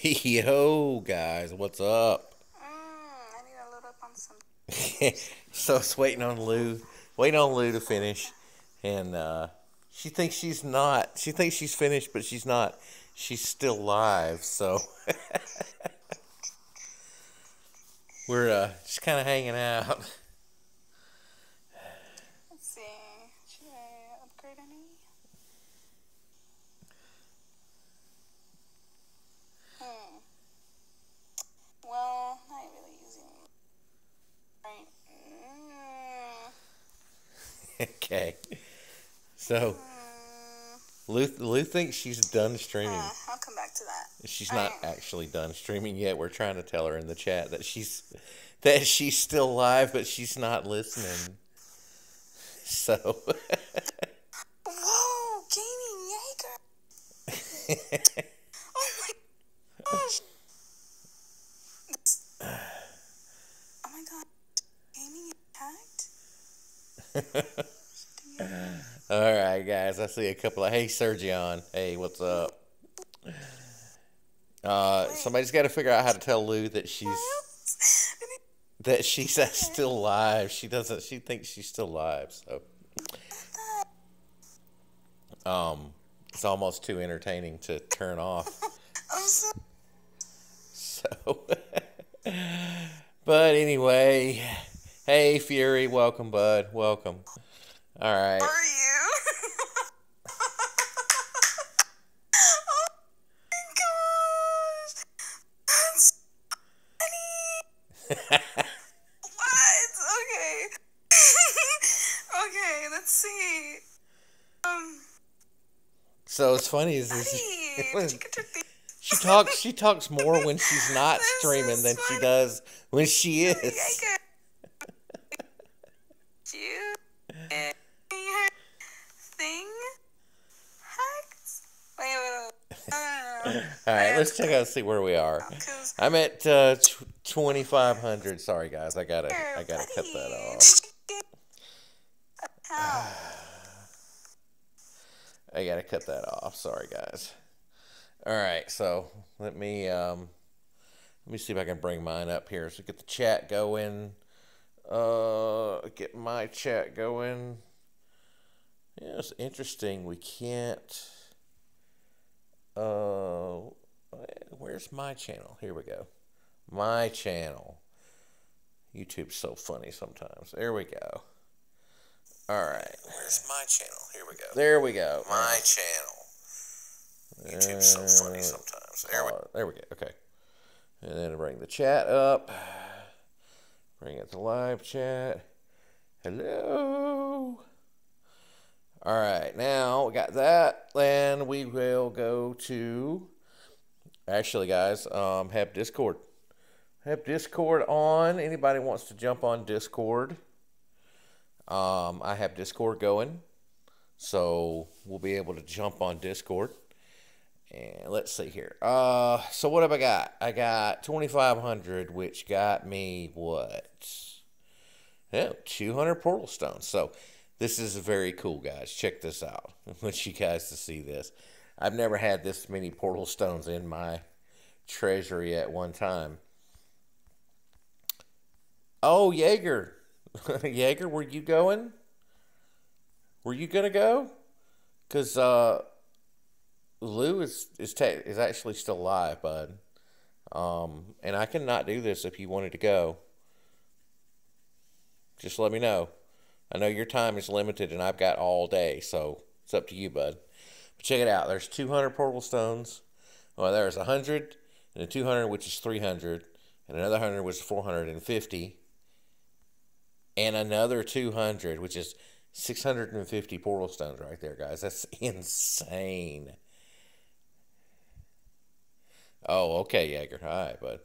Yo, guys, what's up? I need to load up on some. So it's waiting on Lou to finish, and she thinks she's not. She thinks she's finished, but she's not. She's still live, so we're just kind of hanging out. Let's see. Should I upgrade any? Hmm. Well, not really using. Right. Okay, so Lou thinks she's done streaming. I'll come back to that. She's not Alright. actually done streaming yet. We're trying to tell her in the chat that she's still live, but she's not listening. So. Whoa, gaming Jaeger. Oh my gosh. Oh my god. Gaming impact? All right, guys. I see a couple of hey, Sergion. Hey, what's up? Somebody's got to figure out how to tell Lou that she's still live. She doesn't. She thinks she's still live. So, it's almost too entertaining to turn off. I'm so. So, but anyway, hey, Fury, welcome, bud. Welcome. All right. Are you? Oh my gosh. That's funny. What? Okay. Okay, let's see. So it's funny is Buddy, chicken turkey. she talks more when she's not This streaming is than she funny. does when she is. Jaeger. You and her thing hacked? Wait. All right, let's check out see where we are. 'Cause I'm at 2,500. Sorry guys, I gotta cut that off. How? I gotta cut that off. Sorry guys. All right, so let me see if I can bring mine up here. So get the chat going. Get my chat going. Yeah, it's interesting. We can't. Where's my channel? Here we go. My channel. YouTube's so funny sometimes. There we go. All right. Where's my channel? Here we go. There we go. My channel. YouTube's so funny sometimes. There we go. Okay. And then bring the chat up. Bring it to live chat. Hello. All right. Now we got that. Then we will go to. Actually, guys, have Discord. Have Discord on. Anybody wants to jump on Discord? I have Discord going, so we'll be able to jump on Discord. And let's see here. So what have I got? I got 2,500, which got me what? Yeah, 200 portal stones. So this is very cool, guys. Check this out. I want you guys to see this. I've never had this many portal stones in my treasury at one time. Oh, Jaeger. Jaeger, were you going? Were you gonna go? Cause Lou is actually still alive, bud. And I cannot do this if you wanted to go. Just let me know. I know your time is limited, and I've got all day, so it's up to you, bud. But check it out. There's 200 portal stones. Well, there's 100 and a 200, which is 300, and another 100, which is 450. And another 200, which is 650 portal stones right there, guys. That's insane. Oh, okay, Jaeger. All right, bud.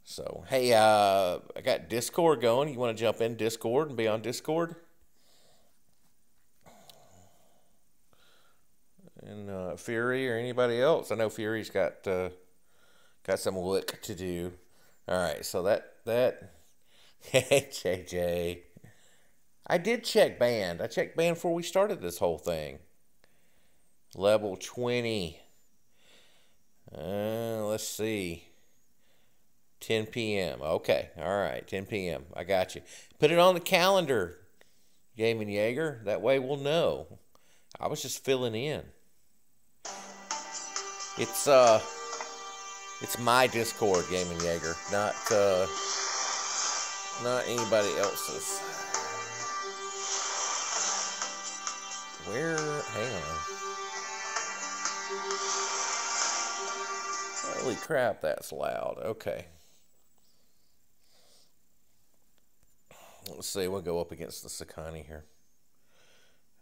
So, hey, I got Discord going. You want to jump in Discord and be on Discord? And Fury or anybody else? I know Fury's got some work to do. All right, so that. Hey, JJ. I did check band. I checked band before we started this whole thing. Level 20. let's see. 10 p.m. Okay, all right, 10 p.m. I got you. Put it on the calendar, Gaming Jaeger. That way we'll know. I was just filling in. It's my Discord, Gaming Jaeger, not anybody else's. Where? Hang on. Holy crap, that's loud. Okay. Let's see, we'll go up against the Sakani here.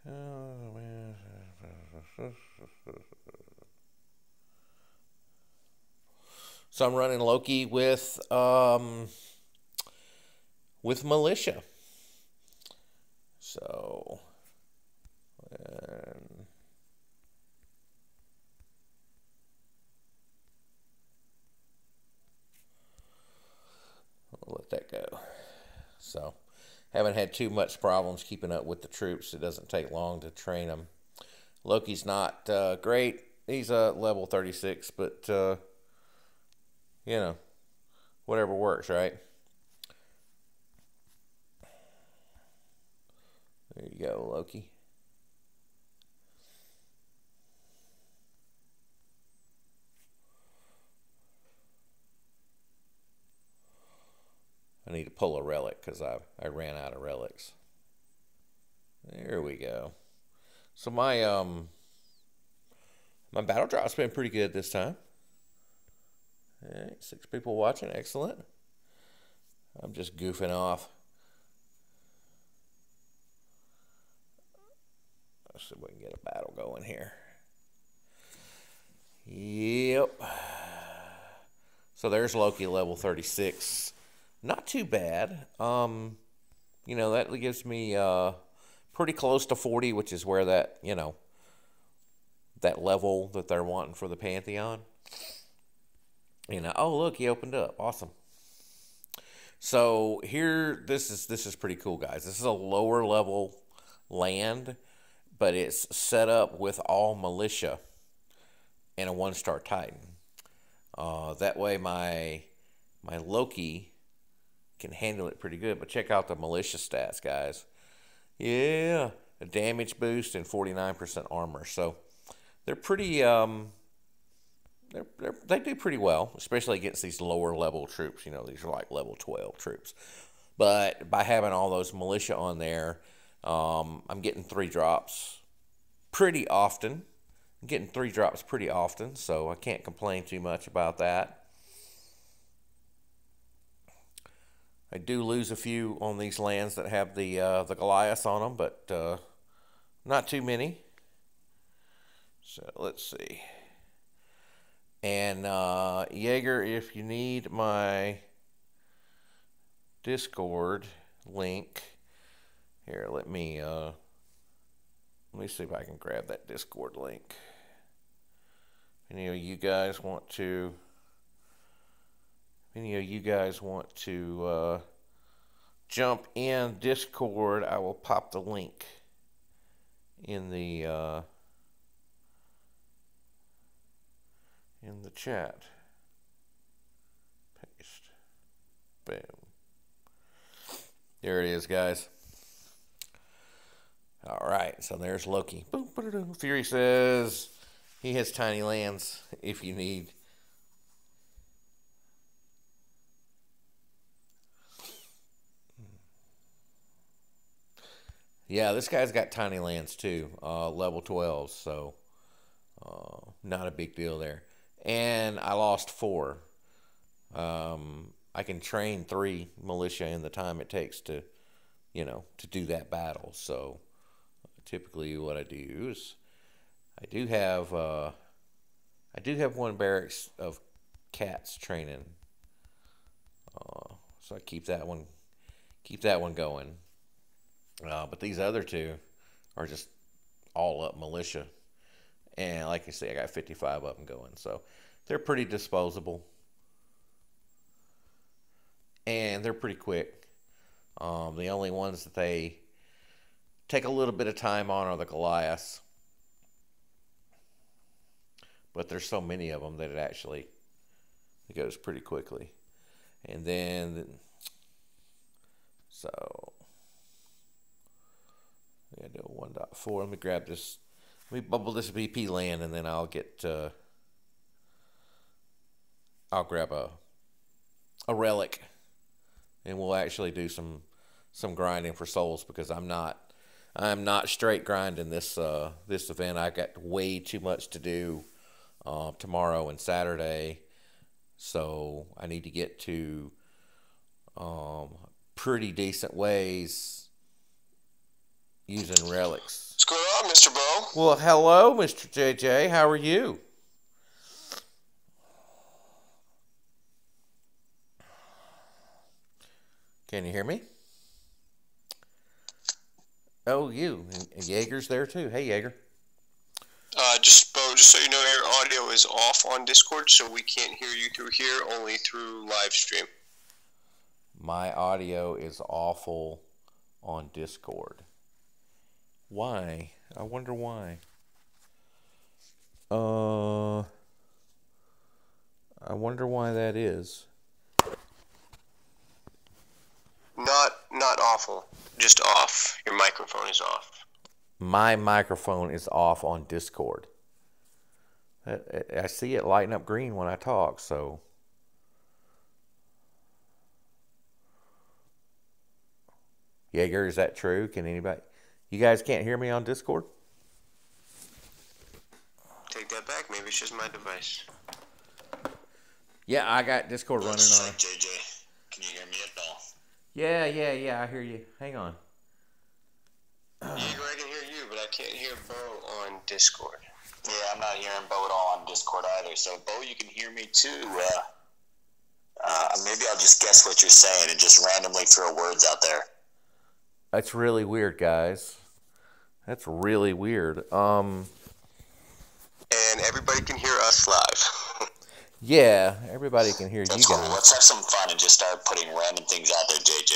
Oh, man. So I'm running Loki with Militia. So, I'll let that go. So, haven't had too much problems keeping up with the troops. It doesn't take long to train them. Loki's not great. He's a level 36, but, you know, whatever works, right? There you go, Loki. I need to pull a relic because I ran out of relics. There we go. So my battle drop's been pretty good this time. All right, 6 people watching, excellent. I'm just goofing off. Let's see if we can get a battle going here. Yep. So there's Loki, level 36. Not too bad. You know, that gives me pretty close to 40, which is where that, you know, that level that they're wanting for the Pantheon. You know, oh look, he opened up. Awesome. So here, this is pretty cool, guys. This is a lower level land, but it's set up with all militia and a 1-star Titan. That way my Loki can handle it pretty good. But check out the militia stats, guys. Yeah, a damage boost and 49% armor. So they're pretty they do pretty well, especially against these lower level troops. You know, these are like level 12 troops. But by having all those militia on there, I'm getting 3 drops pretty often. So I can't complain too much about that. I do lose a few on these lands that have the Goliath on them, but not too many. So let's see. And Jaeger, if you need my Discord link, here, let me see if I can grab that Discord link. Any of you guys want to jump in Discord, I will pop the link in the chat. Paste. Boom. There it is, guys. All right, so there's Loki. Boom, Fury says he has tiny lands if you need. Yeah, this guy's got tiny lands too, level 12, so not a big deal there. And I lost 4. I can train 3 militia in the time it takes to, you know, to do that battle. So typically what I do is I do have 1 barracks of cats training. So I keep that one going. But these other 2 are just all up militia. And like you see, I got 55 of them going. So they're pretty disposable. And they're pretty quick. The only ones that they take a little bit of time on are the Goliaths. But there's so many of them that it actually It goes pretty quickly. And then, so, I gotta do a 1.4. Let me grab this. Let me bubble this VP land, and then I'll get, I'll grab a relic, and we'll actually do some grinding for souls, because I'm not straight grinding this this event. I got way too much to do tomorrow and Saturday, so I need to get to pretty decent ways using relics. What's going on, Mr. Bo? Well, hello, Mr. JJ. How are you? Can you hear me? Oh, you. And Jaeger's there too. Hey, Jaeger. Bo, just so you know, your audio is off on Discord, so we can't hear you through here, only through live stream. My audio is awful on Discord. Why? I wonder why. I wonder why that is. Not awful, just off. Your microphone is off. My microphone is off on Discord. I see it lighting up green when I talk, so. Jaeger, is that true? Can anybody? You guys can't hear me on Discord? Take that back. Maybe it's just my device. Yeah, I got Discord running Looks on like it. JJ. Can you hear me at all? Yeah, I hear you. Hang on. Jaeger, I can hear you, but I can't hear Bo on Discord. Yeah, I'm not hearing Bo at all on Discord either. So, Bo, you can hear me too. Maybe I'll just guess what you're saying and just randomly throw words out there. That's really weird, guys. That's really weird. And everybody can hear us live. Yeah, everybody can hear That's you cool. guys. Let's have some fun and just start putting random things out there, JJ.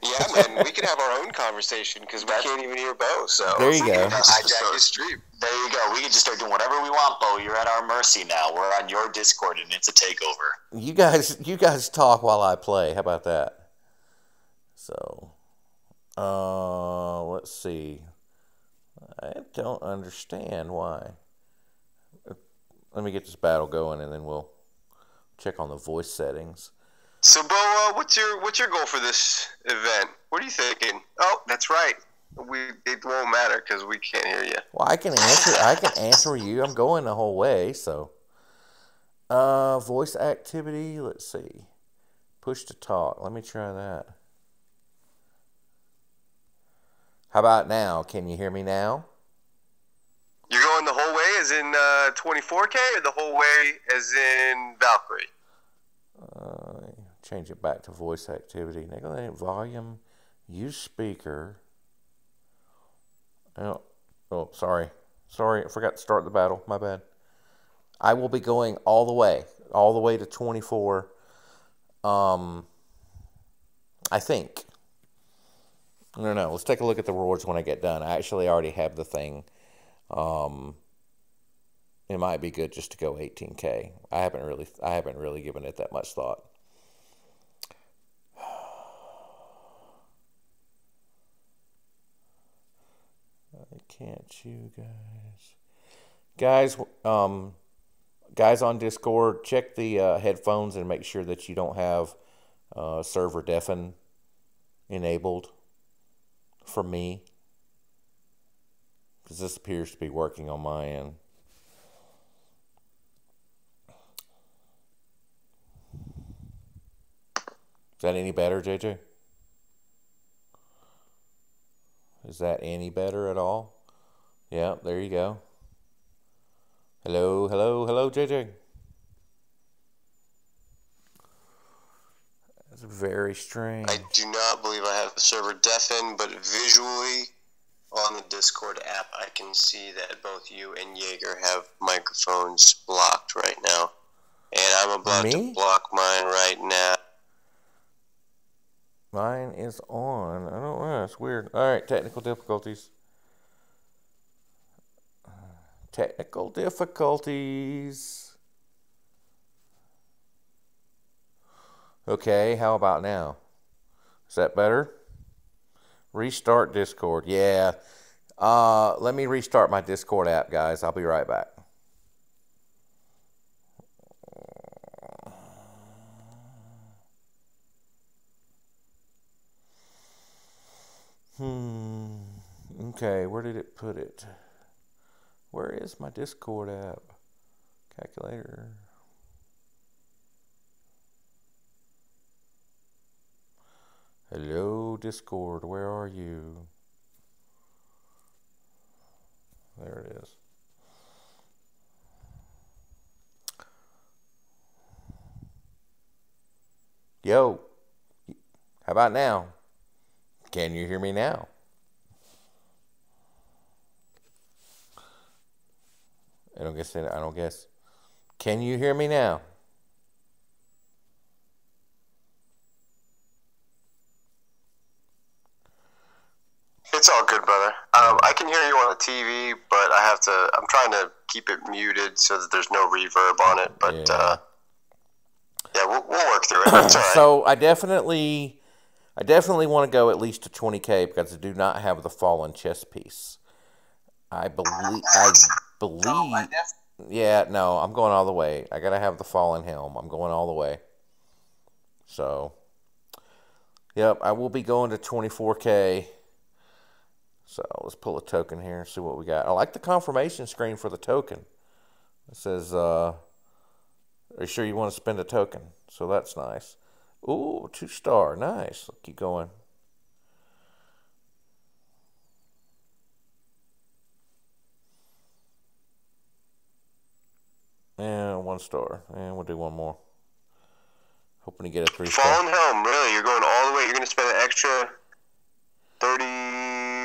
Yeah, man, we can have our own conversation because we can't even hear Bo. So There you go. Hijack his stream. There you go. We can just start doing whatever we want, Bo. You're at our mercy now. We're on your Discord, and it's a takeover. You guys talk while I play. How about that? So, let's see. I don't understand why. Let me get this battle going, and then we'll check on the voice settings. So, Bo, what's your goal for this event? What are you thinking? Oh, that's right. It won't matter because we can't hear you. Well, I can answer you. I'm going the whole way, so. Voice activity, let's see. Push to talk. Let me try that. How about now? Can you hear me now? You're going the whole way as in 24K or the whole way as in Valkyrie? Change it back to voice activity. Negative volume. Use speaker. Oh, sorry. I forgot to start the battle. My bad. I will be going all the way to 24. I think. I don't know. Let's take a look at the rewards when I get done. I actually already have the thing. It might be good just to go 18K. I haven't really given it that much thought. Can't you guys? Guys on Discord, check the headphones and make sure that you don't have server deafen enabled for me, because this appears to be working on my end. Is that any better, JJ? Is that any better at all? Yeah, there you go. Hello, JJ. That's very strange. I do not believe I have the server deafened, but visually on the Discord app, I can see that both you and Jaeger have microphones blocked right now. And I'm about to block mine right now. Mine is on. I don't know. It's weird. All right, technical difficulties. Okay, how about now? Is that better? Restart Discord. Yeah. Let me restart my Discord app, guys. I'll be right back. Okay, where did it put it? Where is my Discord app? Calculator. Hello, Discord. Where are you? There it is. Yo, how about now? Can you hear me now? I don't guess. Can you hear me now? It's all good, brother. I can hear you on the TV, but I'm trying to keep it muted so that there's no reverb on it. But yeah, we'll work through it. It's all right. So I definitely want to go at least to 20K because I do not have the fallen chess piece. I believe. Yeah, no, I'm going all the way. I gotta have the fallen helm. I'm going all the way. So, yep, I will be going to 24K. So let's pull a token here and see what we got. I like the confirmation screen for the token. It says, are you sure you want to spend a token? So that's nice. Ooh, 2-star. Nice. Let's keep going. And 1-star. And we'll do one more. Hoping to get a 3-star. Fallen Helm, really? You're going all the way? You're going to spend an extra 30...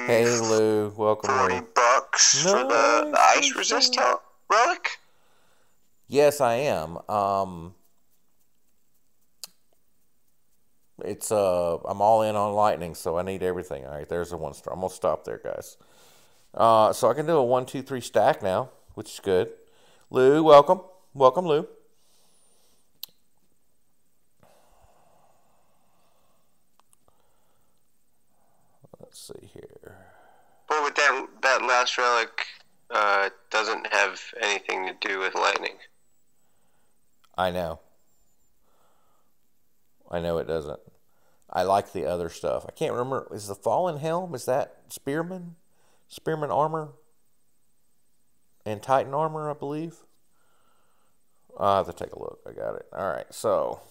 Hey, Lou. Welcome, $40 Lou. bucks for the ice resist relic? Yes, I am. I'm all in on lightning, so I need everything. All right, there's a 1-star. I'm gonna stop there, guys. So I can do a 1, 2, 3 stack now, which is good. Lou, welcome, Lou. Let's see here. Well, with that last relic, doesn't have anything to do with lightning. I know it doesn't. I like the other stuff. I can't remember. Is the Fallen Helm, is that Spearman? Spearman armor? And Titan armor, I believe. I'll have to take a look. I got it. All right, so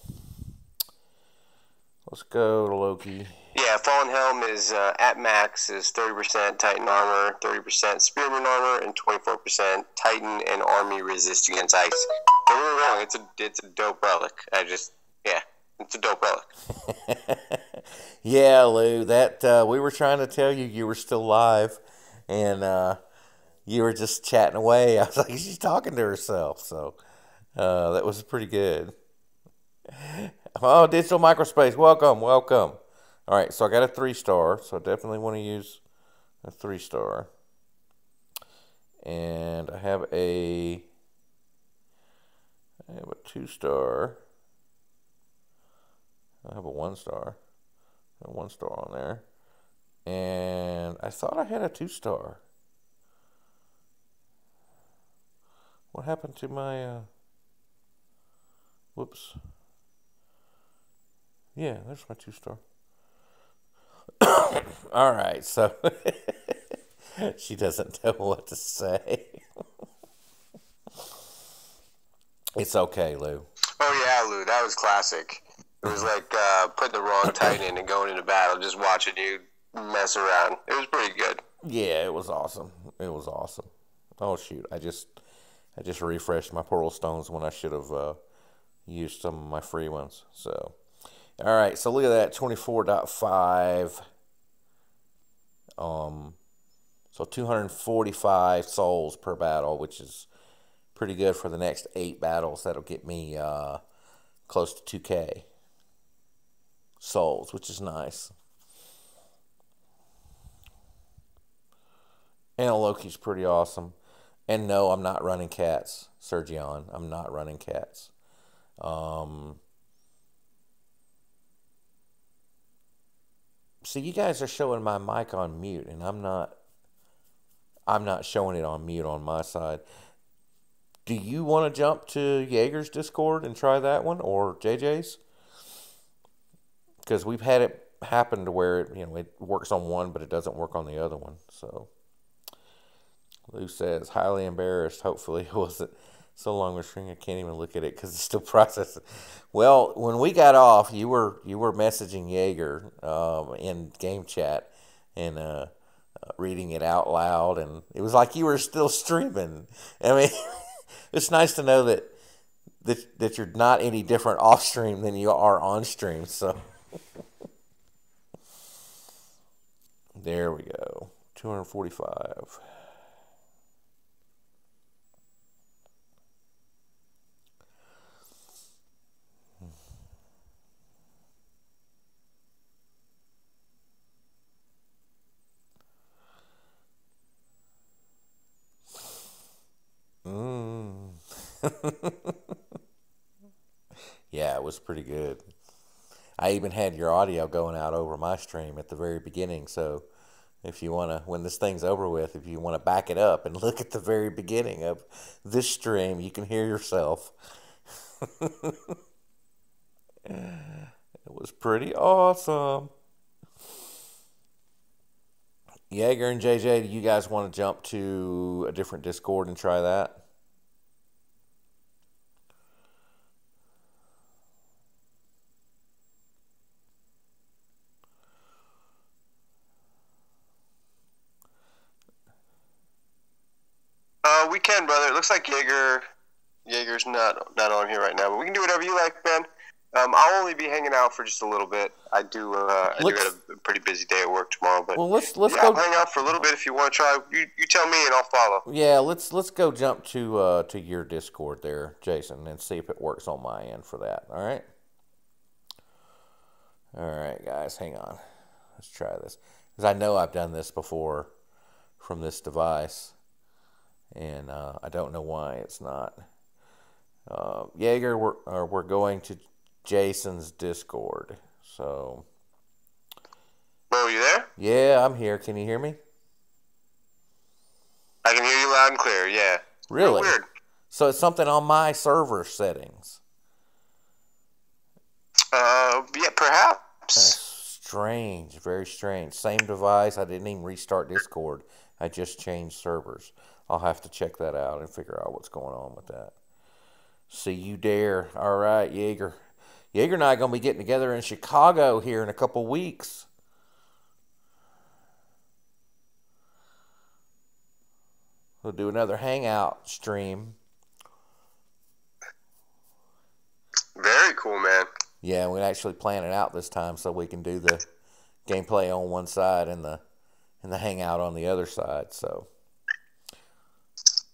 let's go to Loki. Yeah, Fallen Helm is at max is 30% Titan armor, 30% Spearman armor, and 24% Titan and Army resist against ice. Don't get me wrong, it's a dope relic. It's a dope relic. Yeah, Lou, that we were trying to tell you were still live, and you were just chatting away. I was like, she's talking to herself, so that was pretty good. Oh, Digital Microspace, welcome. All right, so I got a 3-star, so I definitely want to use a 3-star. And I have a 2-star. I have a 1-star. A 1-star on there. And I thought I had a 2-star. What happened to my whoops. Yeah, there's my 2-star. All right, so she doesn't know what to say. It's okay, Lou. Oh yeah, Lou, that was classic. It was like putting the wrong Titan in and going into battle, just watching you mess around. It was pretty good. Yeah, it was awesome. Oh shoot, I just refreshed my Pearl Stones when I should have used some of my free ones. So, all right, so look at that, 24.5. So 245 souls per battle, which is pretty good for the next 8 battles. That'll get me close to 2K souls, which is nice. And Loki's pretty awesome. And no, I'm not running cats, Sergion. I'm not running cats. See, you guys are showing my mic on mute, and I'm not showing it on mute on my side. Do you want to jump to Jaeger's Discord and try that one, or JJ's? Because we've had it happen to where it works on one, but it doesn't work on the other one. So Lou says, highly embarrassed. Hopefully it wasn't so long a string I can't even look at it because it's still processing. Well, when we got off, you were messaging Jaeger in game chat and reading it out loud, and it was like you were still streaming. I mean, it's nice to know that you're not any different off stream than you are on stream. So there we go. 245. Yeah, it was pretty good. I even had your audio going out over my stream at the very beginning. So if you want to, when this thing's over with, if you want to back it up and look at the very beginning of this stream, you can hear yourself. It was pretty awesome. Jaeger and JJ, do you guys want to jump to a different Discord and try that? We can, brother. It looks like Jaeger's not on here right now, but we can do whatever you like, man. I'll only be hanging out for just a little bit. I do have a pretty busy day at work tomorrow, but let's go. I'll hang out for a little bit if you want to try. You tell me and I'll follow. Yeah, let's go jump to your Discord there, Jason, and see if it works on my end for that. All right. All right, guys, hang on. Let's try this because I know I've done this before from this device. And I don't know why it's not. Jaeger, we're going to Jason's Discord. So. Bo, you there? Yeah, I'm here. Can you hear me? I can hear you loud and clear. Yeah. Really? Weird. So it's something on my server settings. Yeah, perhaps. That's strange. Very strange. Same device. I didn't even restart Discord. I just changed servers. I'll have to check that out and figure out what's going on with that. See you there. All right, Jaeger. Jaeger and I are going to be getting together in Chicago here in a couple weeks. We'll do another hangout stream. Very cool, man. Yeah, we actually plan it out this time so we can do the gameplay on one side and the hangout on the other side. So.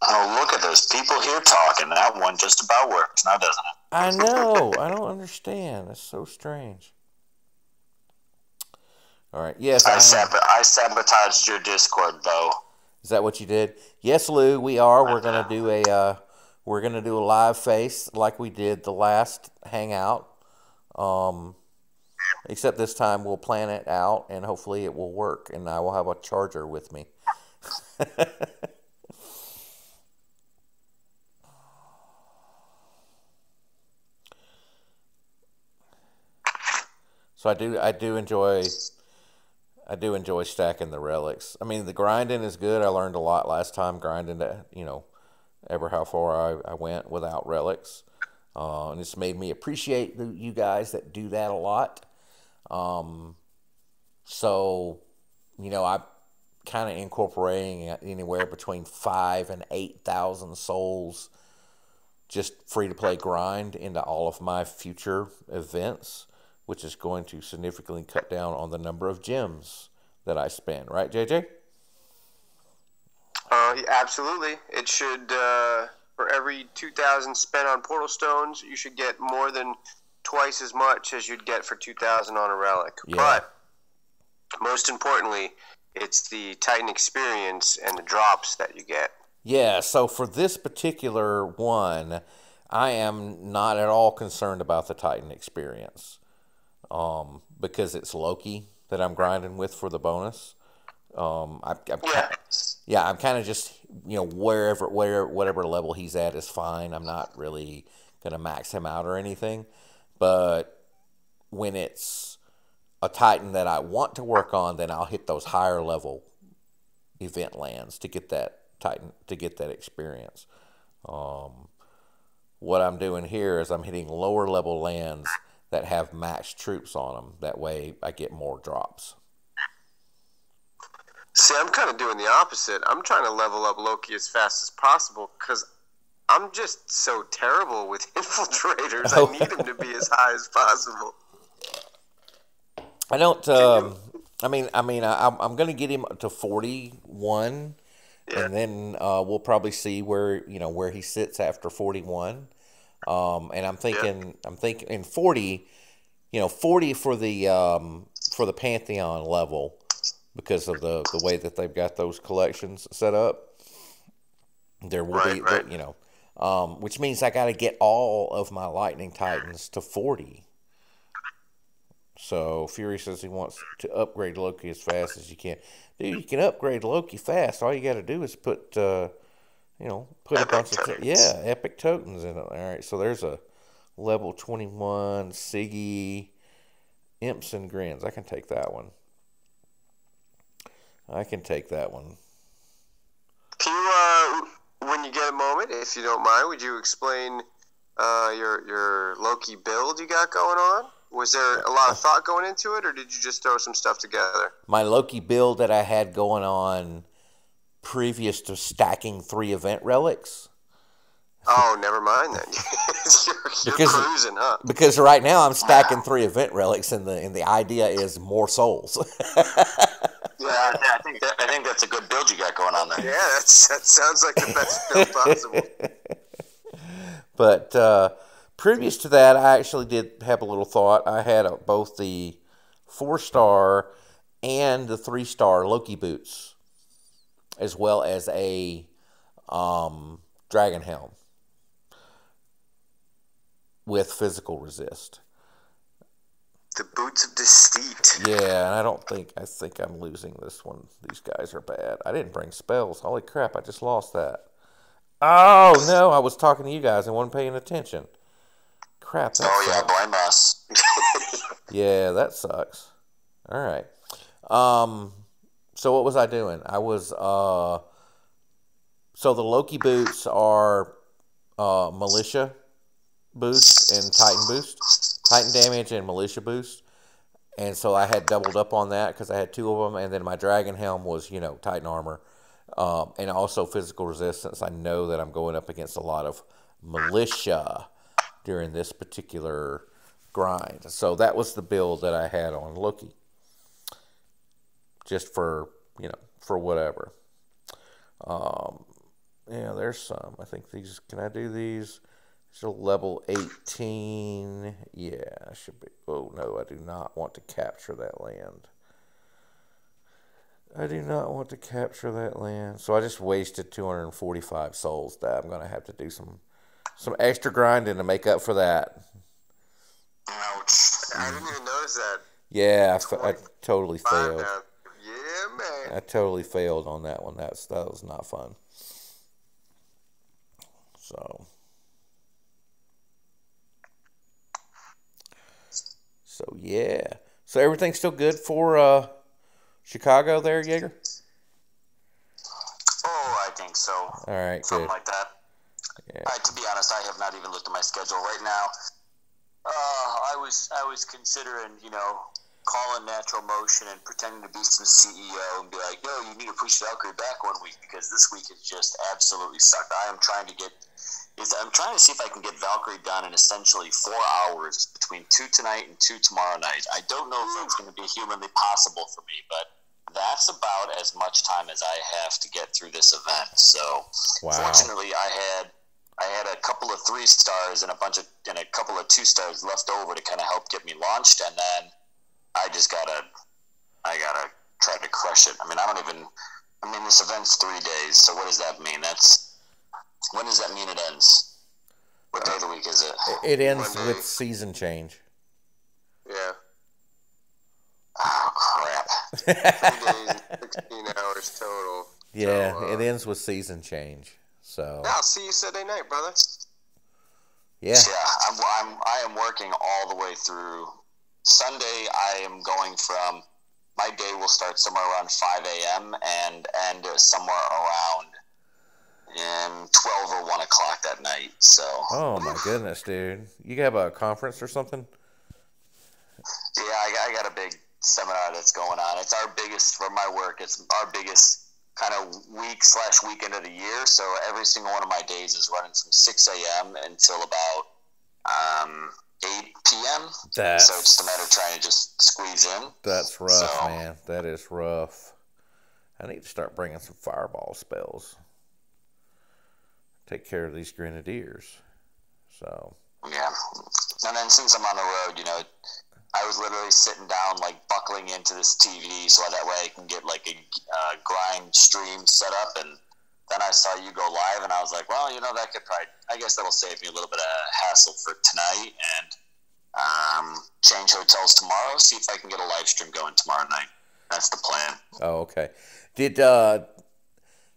Oh, look at those people here talking. That one just about works now, doesn't it? I know. I don't understand. It's so strange. All right. Yes, I sabotaged your Discord, Bo. Is that what you did? Yes, Lou. We are. We're gonna do a live face like we did the last hangout. Except this time we'll plan it out and hopefully it will work. And I will have a charger with me. So I do enjoy stacking the relics. I mean, the grinding is good. I learned a lot last time grinding to, ever how far I went without relics. And it's made me appreciate you guys that do that a lot. So, I'm kind of incorporating anywhere between 5,000 and 8,000 souls just free to play grind into all of my future events, which is going to significantly cut down on the number of gems that I spend. Right, JJ? Yeah, absolutely. It should, for every 2,000 spent on Portal Stones, you should get more than twice as much as you'd get for 2,000 on a relic. Yeah. But, most importantly, it's the Titan experience and the drops that you get. Yeah, so for this particular one, I am not at all concerned about the Titan experience. Because it's Loki, that I'm grinding with for the bonus. I'm Yeah. I'm kind of just whatever level he's at is fine. I'm not really gonna max him out or anything, but when it's a Titan that I want to work on, then I'll hit those higher level event lands to get that Titan, to get that experience. What I'm doing here is I'm hitting lower level lands that have maxed troops on them. That way I get more drops. See, I'm kind of doing the opposite. I'm trying to level up Loki as fast as possible because I'm just so terrible with infiltrators. I need him to be as high as possible. I don't. I'm going to get him to 41, and then we'll probably see where he sits after 41. And I'm thinking in 40, 40 for the Pantheon level, because of the way that they've got those collections set up. There will be, which means I got to get all of my Lightning Titans to 40. So Fury says he wants to upgrade Loki as fast as you can. Dude, you can upgrade Loki fast. All you got to do is put a bunch of epic tokens in it. All right, so there's a level 21 Siggy Imps and Grins. I can take that one. Can you, when you get a moment, if you don't mind, would you explain your Loki build you got going on? Was there a lot of thought going into it, or did you just throw some stuff together? My Loki build that I had going on previous to stacking 3 event relics. Oh, never mind then. You're cruising, huh? Because right now I'm stacking 3 event relics, and the idea is more souls. Yeah, I think that's a good build you got going on there. Yeah, that sounds like the best build possible. But previous to that, I actually did have a little thought. I had both the 4-star and the 3-star Loki boots, as well as a dragon helm with physical resist. The boots of deceit. Yeah, and I think I'm losing this one. These guys are bad. I didn't bring spells. Holy crap, I just lost that. Oh, no, I was talking to you guys and wasn't paying attention. Crap, that sucks. Blame us. Yeah, that sucks. All right. So what was I doing? I was, so the Loki boots are militia boost and Titan boost. Titan damage and militia boost. And so I had doubled up on that because I had 2 of them. And then my dragon helm was, Titan armor. And also physical resistance. I know that I'm going up against a lot of militia during this particular grind. So that was the build that I had on Loki. Just for, for whatever. There's some. I think these, can I do these? So level 18. Yeah, I should be. Oh, no, I do not want to capture that land. So I just wasted 245 souls. That I'm going to have to do some extra grinding to make up for that. Ouch. I didn't even notice that. Yeah, I totally failed. Yeah, man. I totally failed on that one. That was not fun. So yeah. So everything's still good for Chicago there, Jaeger? Oh, I think so. All right, Something good. like that. Yeah. To be honest, I have not even looked at my schedule right now. I was considering, calling Natural Motion and pretending to be some CEO and be like, yo, you need to push Valkyrie back 1 week because this week has just absolutely sucked. I'm trying to see if I can get Valkyrie done in essentially 4 hours between 2 tonight and 2 tomorrow night. I don't know if that's going to be humanly possible for me, but that's about as much time as I have to get through this event. So, Fortunately, I had a couple of 3-stars and a couple of 2-stars left over to kind of help get me launched, and then I gotta try to crush it. This event's 3 days, so what does that mean? When does that mean it ends? What day of the week is it? It ends Monday. with season change. Yeah. Oh, 3 days and 16 hours total. Yeah, So, it ends with season change. So I'll see you Sunday night, brother. yeah. I am working all the way through Sunday. I am going from, my day will start somewhere around 5 a.m. and end somewhere around 12 or 1 o'clock that night. So Oh my goodness, dude! You have a conference or something? yeah, I got a big seminar that's going on. It's our biggest, for my work, it's our biggest kind of week/weekend of the year. So every single one of my days is running from 6 a.m. until about 8 p.m. So it's just a matter of trying to just squeeze in. That's rough, man. That is rough. I need to start bringing some fireball spells. Take care of these grenadiers. So Yeah. And then since I'm on the road, I was literally sitting down, like buckling into this TV so that way I can get like a grind stream set up. And then I saw you go live and I was like, well, that could probably, I guess that'll save me a little bit of hassle for tonight and change hotels tomorrow, see if I can get a live stream going tomorrow night. That's the plan. oh, okay. Did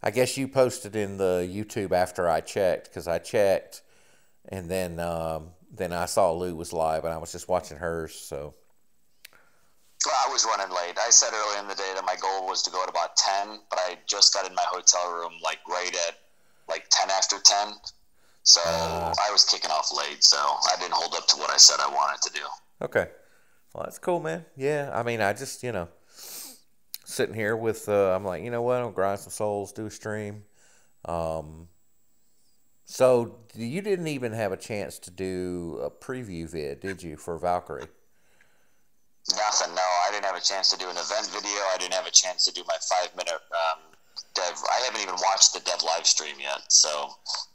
I guess you posted in the YouTube after I checked, because I checked, and then I saw Lou was live, and I was just watching hers. So Well, I was running late. I said earlier in the day that my goal was to go at about 10, but I just got in my hotel room like right at like 10 after 10. So I was kicking off late, so I didn't hold up to what I said I wanted to do. okay, well that's cool, man. Yeah, I mean, I just sitting here with I'm like, you know what? I'll grind some souls, do a stream. So you didn't even have a chance to do a preview vid, did you, for Valkyrie? Nothing, no. I didn't have a chance to do an event video. I didn't have a chance to do my 5-minute dev. I haven't even watched the dev live stream yet, so.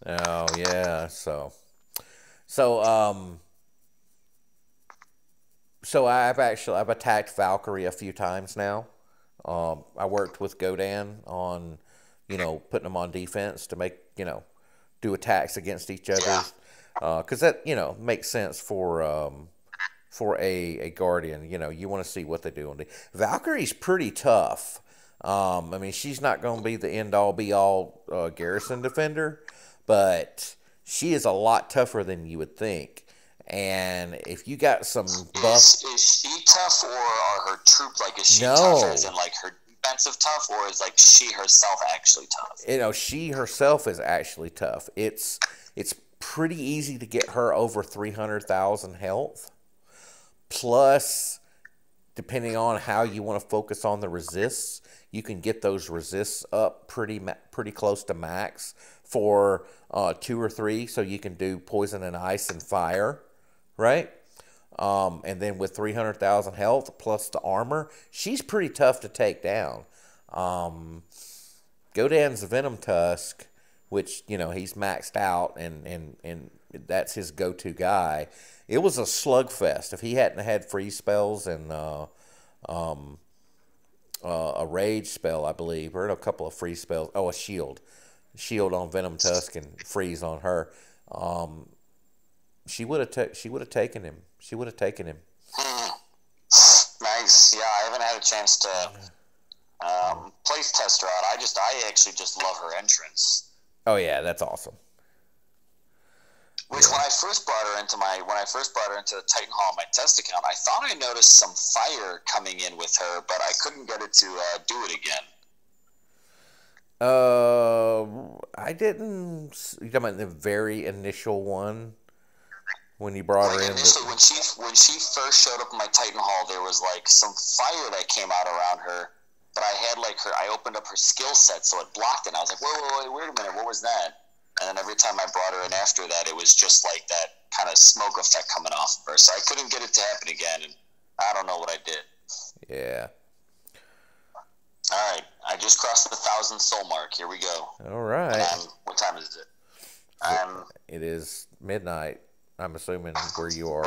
Oh, yeah, so I've attacked Valkyrie a few times now. I worked with Godan on, putting them on defense to make, do attacks against each other. Because that, makes sense for a Guardian. You want to see what they do on Valkyrie's pretty tough. I mean, she's not going to be the end-all, be-all garrison defender, but she is a lot tougher than you would think. And if you got some buff... Is she tough, or are her troops, is she No. tough as in, her defensive tough, or is, she herself actually tough? She herself is actually tough. It's pretty easy to get her over 300,000 health. Plus, depending on how you want to focus on the resists, you can get those resists up pretty close to max for 2 or 3, so you can do poison and ice and fire, right? And then with 300,000 health plus the armor, she's pretty tough to take down. Godan's Venom Tusk, which, he's maxed out and that's his go-to guy. It was a slugfest. If he hadn't had freeze spells and a rage spell, I believe, or a couple of freeze spells. Oh, a shield on Venom Tusk and freeze on her. She would have taken him. She would have taken him. Nice. Yeah, I haven't had a chance to place test her out. I actually just love her entrance. Oh yeah, that's awesome. Which when I first brought her into the Titan Hall on my test account, I thought I noticed some fire coming in with her, but I couldn't get it to do it again. I didn't. You talking about the very initial one when you brought her in? Initially, when she first showed up in my Titan Hall, there was some fire that came out around her. But I had I opened up her skill set, so it blocked it. And I was like, wait a minute, what was that? And then every time I brought her in after that, it was just that kind of smoke effect coming off of her. So I couldn't get it to happen again, and I don't know what I did. Yeah. All right, I just crossed the 1,000 soul mark. Here we go. All right. What time is it? It is midnight. I'm assuming where you are.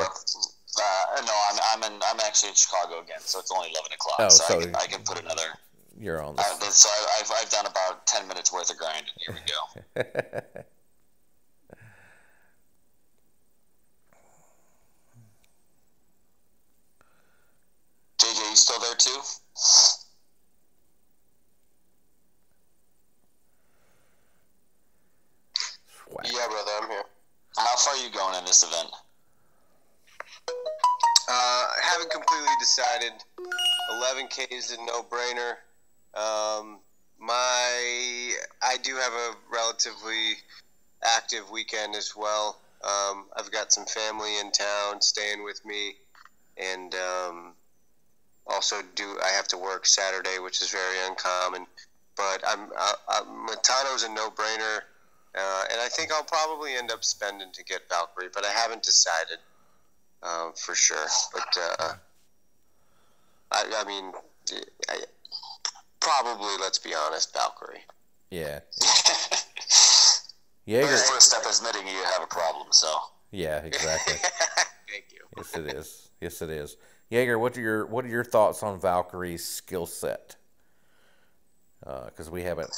No, I'm actually in Chicago again, so it's only 11 o'clock. Oh, so I can put another. You're on. So I've done about 10 minutes worth of grinding. Here we go. JJ, you still there too? far are you going in this event? Haven't completely decided. 11K is a no-brainer. I do have a relatively active weekend as well. I've got some family in town staying with me, and also I have to work Saturday, which is very uncommon. But Matano's a no-brainer, and I think I'll probably end up spending to get Valkyrie, but I haven't decided for sure. But I mean, probably, let's be honest, Valkyrie. Yeah. The Jaeger. first step is admitting you have a problem, so. Yeah, exactly. Thank you. Yes, it is. Yes, it is. Jaeger, what are your thoughts on Valkyrie's skill set? Because we haven't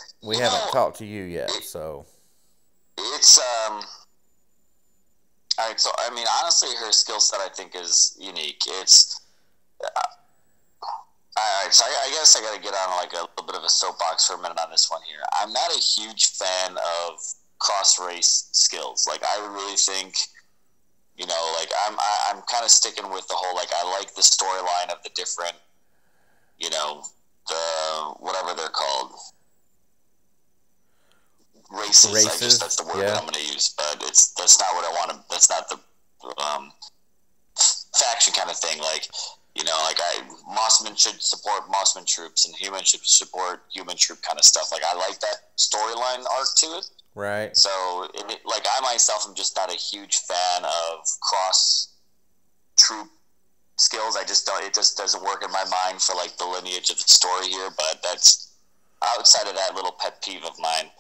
talked to you yet, so. It's all right. So I mean, honestly, her skill set I think is unique. It's all right. So I guess I got to get on like a little bit of a soapbox for a minute on this one here. I'm not a huge fan of cross race skills. Like I really think, you know, like I'm kind of sticking with the whole like I like the storyline of the different, you know, the whatever they're called. Races. I guess that's the word that I'm going to use, but that's not what I want to. That's not the faction kind of thing. Like, you know, like Mossman should support Mossman troops, and human should support human troop kind of stuff. Like, I like that storyline arc to it. Right. So, like, I myself am just not a huge fan of cross troop skills. I just don't. It just doesn't work in my mind for like the lineage of the story here. But that's outside of that little pet peeve of mine.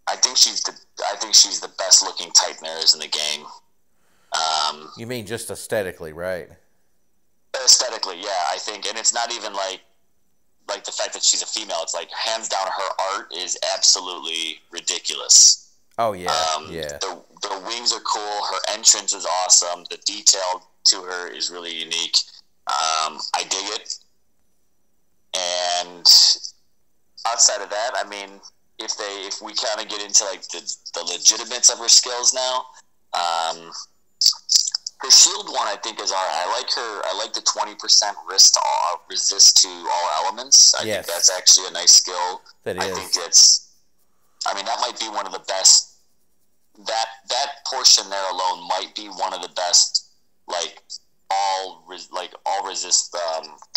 I think she's the best looking Titan there is in the game. You mean just aesthetically, right? Aesthetically, yeah, I think, and it's not even like the fact that she's a female. It's like hands down, her art is absolutely ridiculous. Oh yeah, yeah. The wings are cool. Her entrance is awesome. The detail to her is really unique. I dig it. And outside of that, I mean, if we kind of get into like the legitimates of her skills now, her shield one I think is alright. I like the 20% resist to all elements. I think that's actually a nice skill. That is. I think that might be one of the best. That portion there alone might be one of the best, like all resist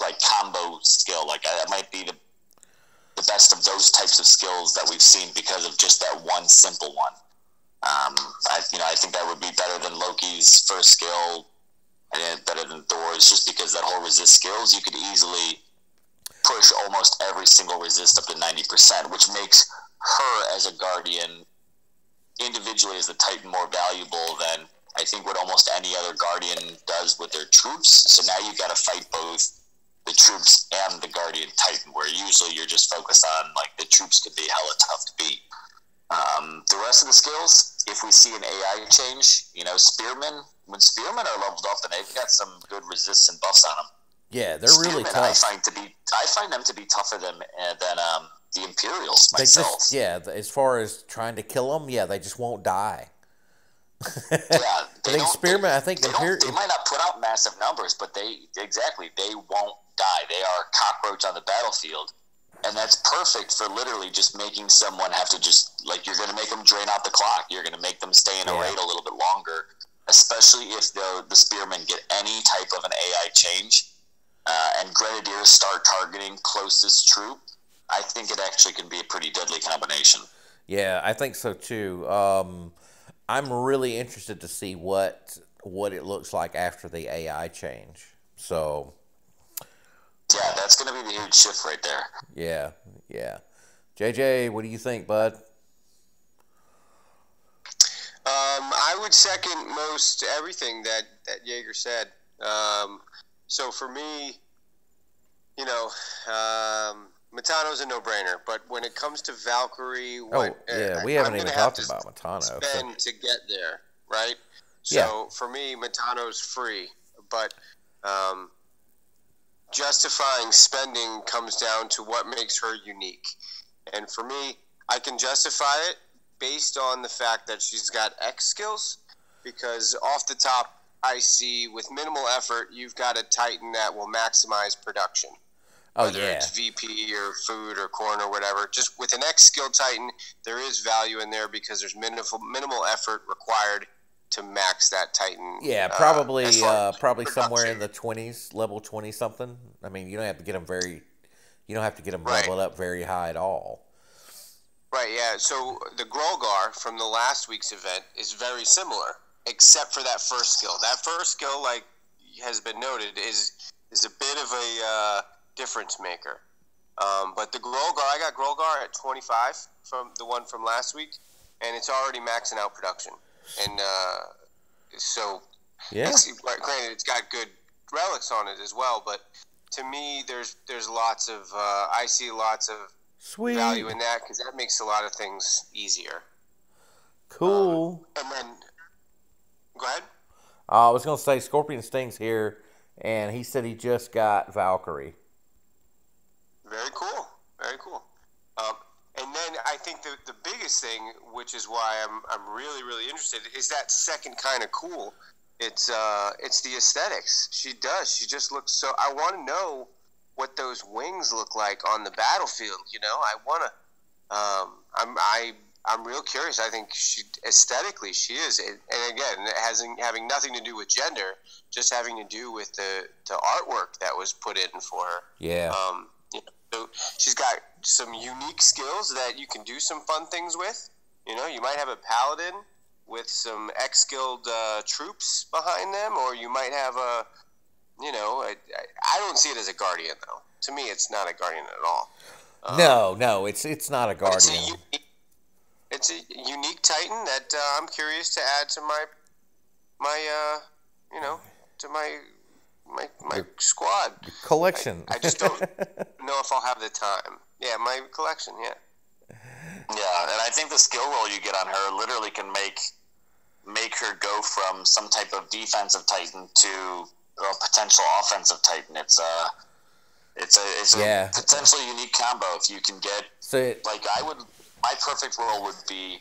like combo skill. Like that might be the best of those types of skills that we've seen because of just that one simple one. I think that would be better than Loki's first skill and better than Thor's, just because that whole resist skills, you could easily push almost every single resist up to 90%, which makes her as a Guardian individually as the Titan more valuable than I think what almost any other Guardian does with their troops. So now you got to fight both the troops and the Guardian Titan, where usually you're just focused on like the troops could be hella tough to beat. The rest of the skills, if we see an AI change, you know, when Spearmen are leveled up and they've got some good resists and buffs on them. Yeah, they're really tough. I find them to be tougher than the Imperials myself. As far as trying to kill them, they just won't die. Yeah, they might not put out massive numbers, but they won't die. They are a cockroach on the battlefield. And that's perfect for literally just making someone have to you're going to make them drain out the clock. You're going to make them stay in a raid a little bit longer, especially if the Spearmen get any type of an AI change and Grenadiers start targeting closest troop. I think it actually can be a pretty deadly combination. Yeah, I think so too. I'm really interested to see what it looks like after the AI change. So... yeah, that's going to be the huge shift right there. Yeah. JJ, what do you think, bud? I would second most everything that Jaeger said. So for me, you know, Matano's a no-brainer, but when it comes to Valkyrie, we haven't even talked about Matano. Spend to get there, right? So for me, Matano's free, but justifying spending comes down to what makes her unique. And for me, I can justify it based on the fact that she's got X skills, because off the top, I see with minimal effort, you've got a Titan that will maximize production. Oh, Whether yeah. it's VP or food or corn or whatever. Just with an X skill Titan, there is value in there because there's minimal effort required to max that Titan. Yeah, probably as far as probably somewhere production. in the 20s, level 20 something. I mean, you don't have to get them Right. leveled up very high at all. Right, yeah. So the Grolgar from the last week's event is very similar, except for that first skill. That first skill, like has been noted, is a bit of a difference maker. But the Grolgar, I got Grolgar at 25 from the one from last week, and it's already maxing out production. And so, Yeah. granted, it's got good relics on it as well. But to me, there's lots of I see lots of Sweet. value in that because that makes a lot of things easier. Cool. And then, go ahead. I was going to say Scorpion Sting's here, and he said he just got Valkyrie. Very cool. Very cool. And then I think the biggest thing, which is why I'm really, really interested, is that second kind of cool. It's the aesthetics. She just looks so. I want to know what those wings look like on the battlefield. You know, I want to. I'm real curious. I think aesthetically she is, and again, having nothing to do with gender, just having to do with the artwork that was put in for her. Yeah. You know, so she's got some unique skills that you can do some fun things with. You know, you might have a paladin with some X-skilled troops behind them, or you might have I don't see it as a guardian though. To me, it's not a guardian at all. No, it's not a guardian. It's a unique Titan that I'm curious to add to my squad. Collection. I just don't know if I'll have the time. Yeah, my collection. Yeah. Yeah, and I think the skill roll you get on her literally can make her go from some type of defensive Titan to a potential offensive Titan. It's a potentially unique combo if you can get. My perfect role would be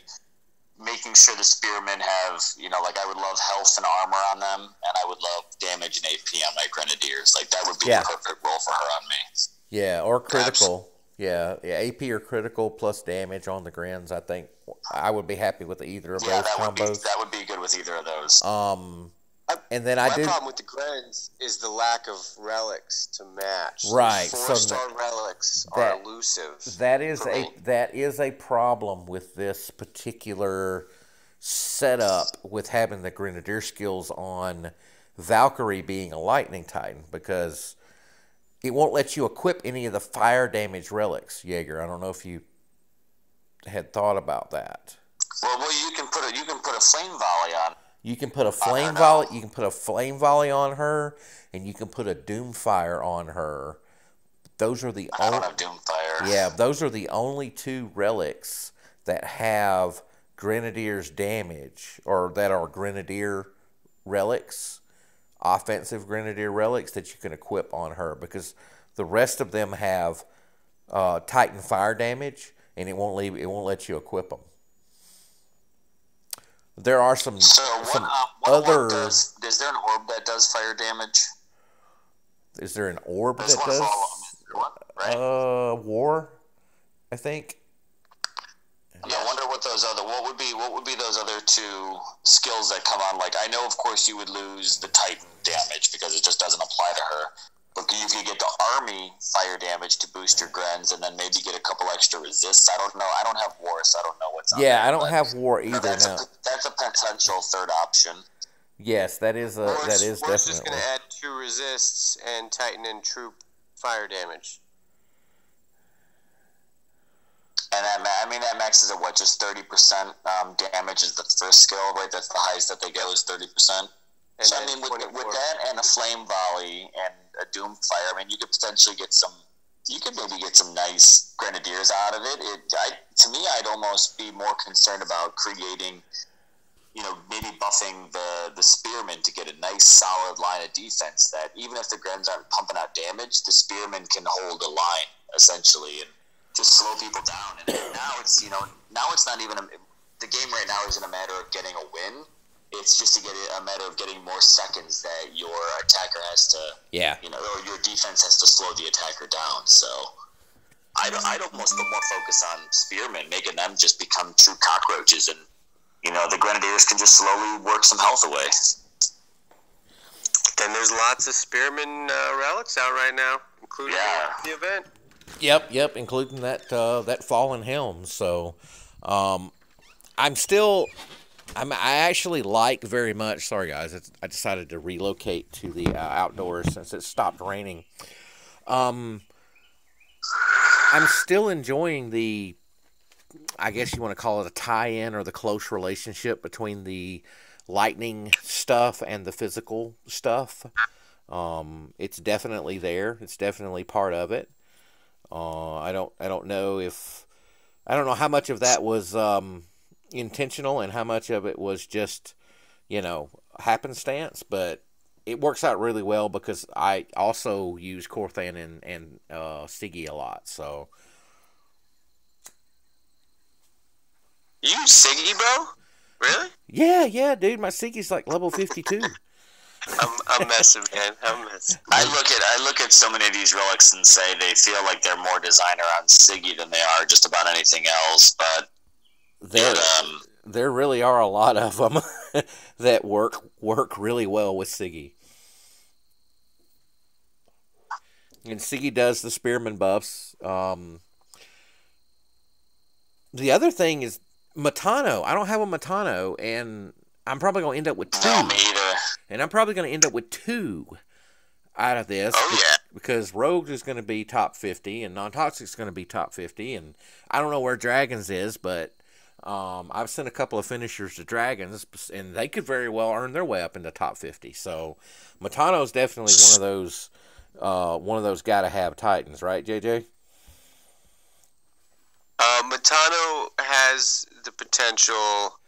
making sure the spearmen have, I would love health and armor on them, and I would love damage and AP on my grenadiers. Like that would be the perfect role for her on me. Yeah, or critical. Yeah, AP or critical plus damage on the grins. I think I would be happy with either of those combos. That would be good with either of those. And then my problem with the grins is the lack of relics to match. Right, 4-star relics are elusive. That is a problem with this particular setup with having the Grenadier skills on Valkyrie being a Lightning Titan, because it won't let you equip any of the fire damage relics, Jaeger. I don't know if you had thought about that. Well, you can put a flame volley on. You can put a flame volley. You can put a flame volley on her, and you can put a Doomfire on her. Those are the I don't have Doomfire. Yeah, those are the only two relics that have Grenadier's damage, or that are Grenadier relics, offensive Grenadier relics that you can equip on her, because the rest of them have Titan fire damage, and it won't let you equip them. There are some other. Is there an orb that does fire damage? Is there an orb There's that one does? right? War, I think. Yeah, I wonder what those other. What would be those other two skills that come on? Like, I know, of course, you would lose the Titan damage because it just doesn't apply to her. But you could get the army fire damage to boost your grens, and then maybe get a couple extra resists. I don't know. I don't have war, so I don't know what's on there. I don't have war either now. That's a potential third option. Yes, that is definitely. It's just going to add 2 resists and Titan and troop fire damage. And that maxes at what? Just 30% damage is the first skill, right? That's the highest that they get is 30%. And so I mean, with that and a flame volley and a Doomfire, I mean, you could potentially get some. You could maybe get some nice Grenadiers out of it. To me, I'd almost be more concerned about creating, maybe buffing the Spearmen to get a nice solid line of defense. That even if the Grens aren't pumping out damage, the Spearmen can hold a line essentially and just slow people down. And now it's not even the game right now isn't a matter of getting a win. It's just a matter of getting more seconds that your attacker has to, or your defense has to slow the attacker down. So I'd almost put more focus on spearmen, making them just become true cockroaches, and the grenadiers can just slowly work some health away. And there's lots of spearmen relics out right now, including the event. Yep, including that fallen helm. So, I actually like very much. Sorry, guys, I decided to relocate to the outdoors since it stopped raining. I'm still enjoying the, I guess you want to call it a tie-in or the close relationship between the lightning stuff and the physical stuff. It's definitely there. It's definitely part of it. I don't know how much of that was intentional and how much of it was just, happenstance, but it works out really well because I also use Corthan and Siggy a lot, so. You use Siggy, bro? Really? Yeah, dude, my Siggy's like level 52. I'm messing, man. I'm messing. I look at so many of these relics and say they feel like they're more designed around Siggy than they are just about anything else, but there really are a lot of them that work really well with Siggy. And Siggy does the spearman buffs. The other thing is Matano. I don't have a Matano, and I'm probably going to end up with 2. No, me either. And I'm probably going to end up with 2 out of this. Oh, yeah. Because Rogue is going to be top 50, and Non-Toxic is going to be top 50, and I don't know where Dragons is, but I've sent a couple of finishers to Dragons, and they could very well earn their way up into top 50. So Matano is definitely one of those gotta-have Titans, right, JJ? Matano has the potential,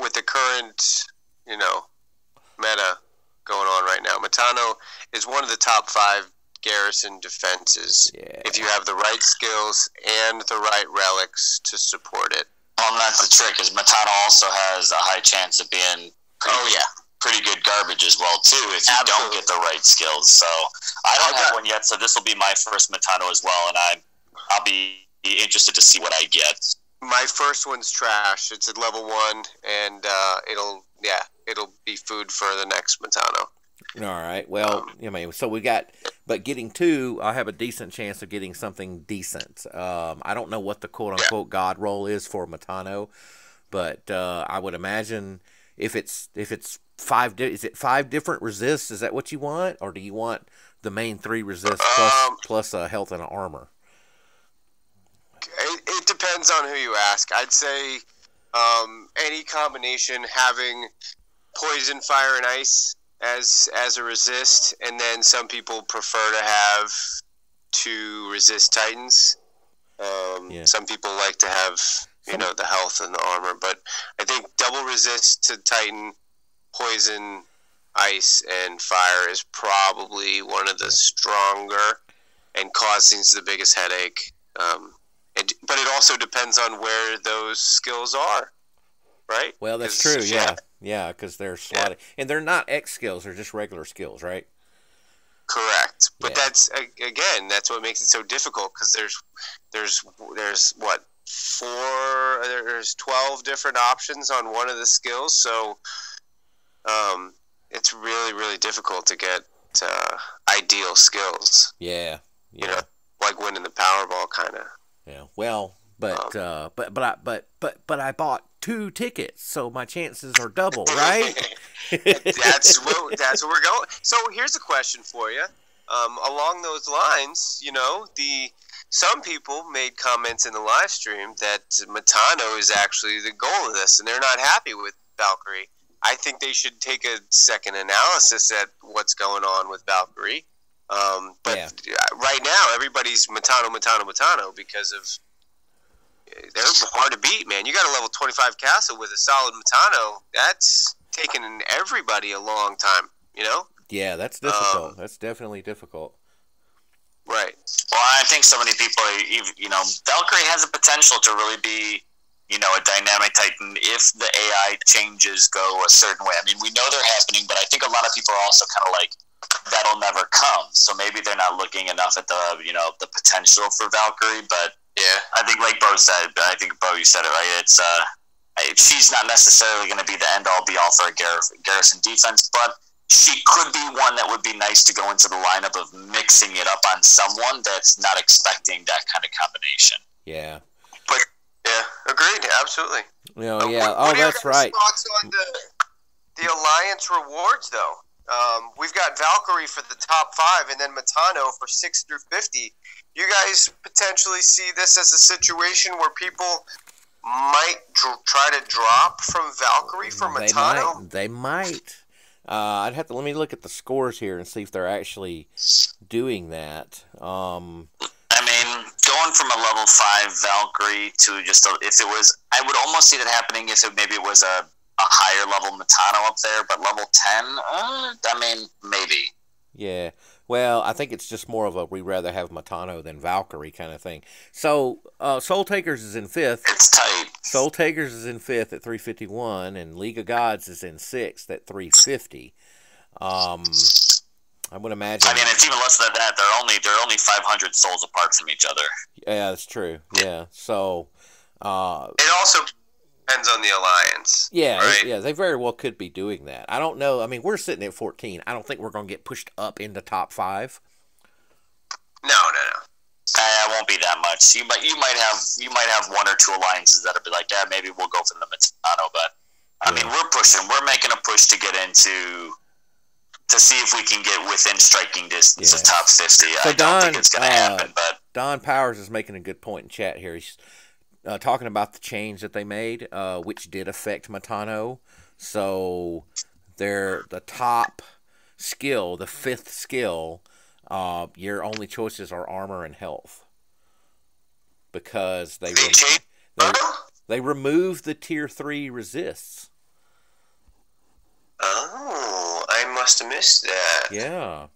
with the current, meta going on right now. Matano is one of the top 5 garrison defenses if you have the right skills and the right relics to support it. Well, that's the trick, is Matano also has a high chance of being pretty good garbage as well, too, if you don't get the right skills. So I don't have one yet, so this will be my first Matano as well, and I'll be interested to see what I get. My first one's trash. It's at level 1, and it'll be food for the next Matano. All right. Well, so we got, but getting 2, I have a decent chance of getting something decent. I don't know what the quote-unquote god roll is for Matano, but I would imagine if it's 5, is it 5 different resists? Is that what you want, or do you want the main 3 resists plus health and armor? It depends on who you ask. I'd say any combination, having poison, fire, and ice as a resist, and then some people prefer to have 2 resist Titans. Some people like to have the health and the armor, but I think double resist to Titan, poison, ice, and fire is probably one of the stronger and causing the biggest headache. But it also depends on where those skills are, right? Well, that's true, yeah, because they're slotted. And they're not X skills, they're just regular skills, right? Correct. But that's what makes it so difficult, because there's 12 different options on one of the skills, so it's really, really difficult to get ideal skills. Yeah. Like winning the Powerball, kind of. Yeah. Well, but I bought 2 tickets, so my chances are double, right? That's where we're going. So here's a question for you. Along those lines, some people made comments in the live stream that Matano is actually the goal of this, and they're not happy with Valkyrie. I think they should take a second analysis at what's going on with Valkyrie. Right now, everybody's Matano because of they're hard to beat, man. You got a level 25 castle with a solid Matano. That's taken everybody a long time, Yeah, that's difficult. That's definitely difficult. Right. Well, I think so many people, Valkyrie has the potential to really be a dynamic Titan if the AI changes go a certain way. I mean, we know they're happening, but I think a lot of people are also kind of like, that'll never come. So maybe they're not looking enough at the potential for Valkyrie. But Yeah. I think, like Bo said, you said it right. It's she's not necessarily going to be the end all be all for a Garrison defense, but she could be one that would be nice to go into the lineup of mixing it up on someone that's not expecting that kind of combination. Yeah. But yeah, agreed. Absolutely. Yeah. What are your That's guys' right. Thoughts on the alliance rewards, though? We've got Valkyrie for the top 5, and then Matano for 6 through 50. You guys potentially see this as a situation where people might try to drop from Valkyrie for Matano? They might. I'd have to let me look at the scores here and see if they're actually doing that. I mean, going from a level 5 Valkyrie to just I would almost see that happening if maybe it was a higher level Matano up there, but level 10, I mean, maybe. Yeah. Well, I think it's just more of a we'd rather have Matano than Valkyrie kind of thing. So, Soul Takers is in 5th. It's tight. Soul Takers is in 5th at 351, and League of Gods is in 6th at 350. I would imagine. I mean, it's even less than that. They're only 500 souls apart from each other. Yeah, that's true. Yeah. So. It also depends on the alliance. Yeah, right? They very well could be doing that. I don't know. I mean, we're sitting at 14. I don't think we're going to get pushed up into top 5. No. It won't be that much. You might have 1 or 2 alliances that'll be like, yeah, maybe we'll go for the Matano. But I mean, we're pushing. We're making a push to get into to see if we can get within striking distance of top 50. So I don't think it's going to happen. But Don Powers is making a good point in chat here. He's talking about the change that they made, which did affect Matano. So the top skill, the 5th skill, your only choices are armor and health. Because they removed the tier 3 resists. Oh, I must have missed that. Yeah.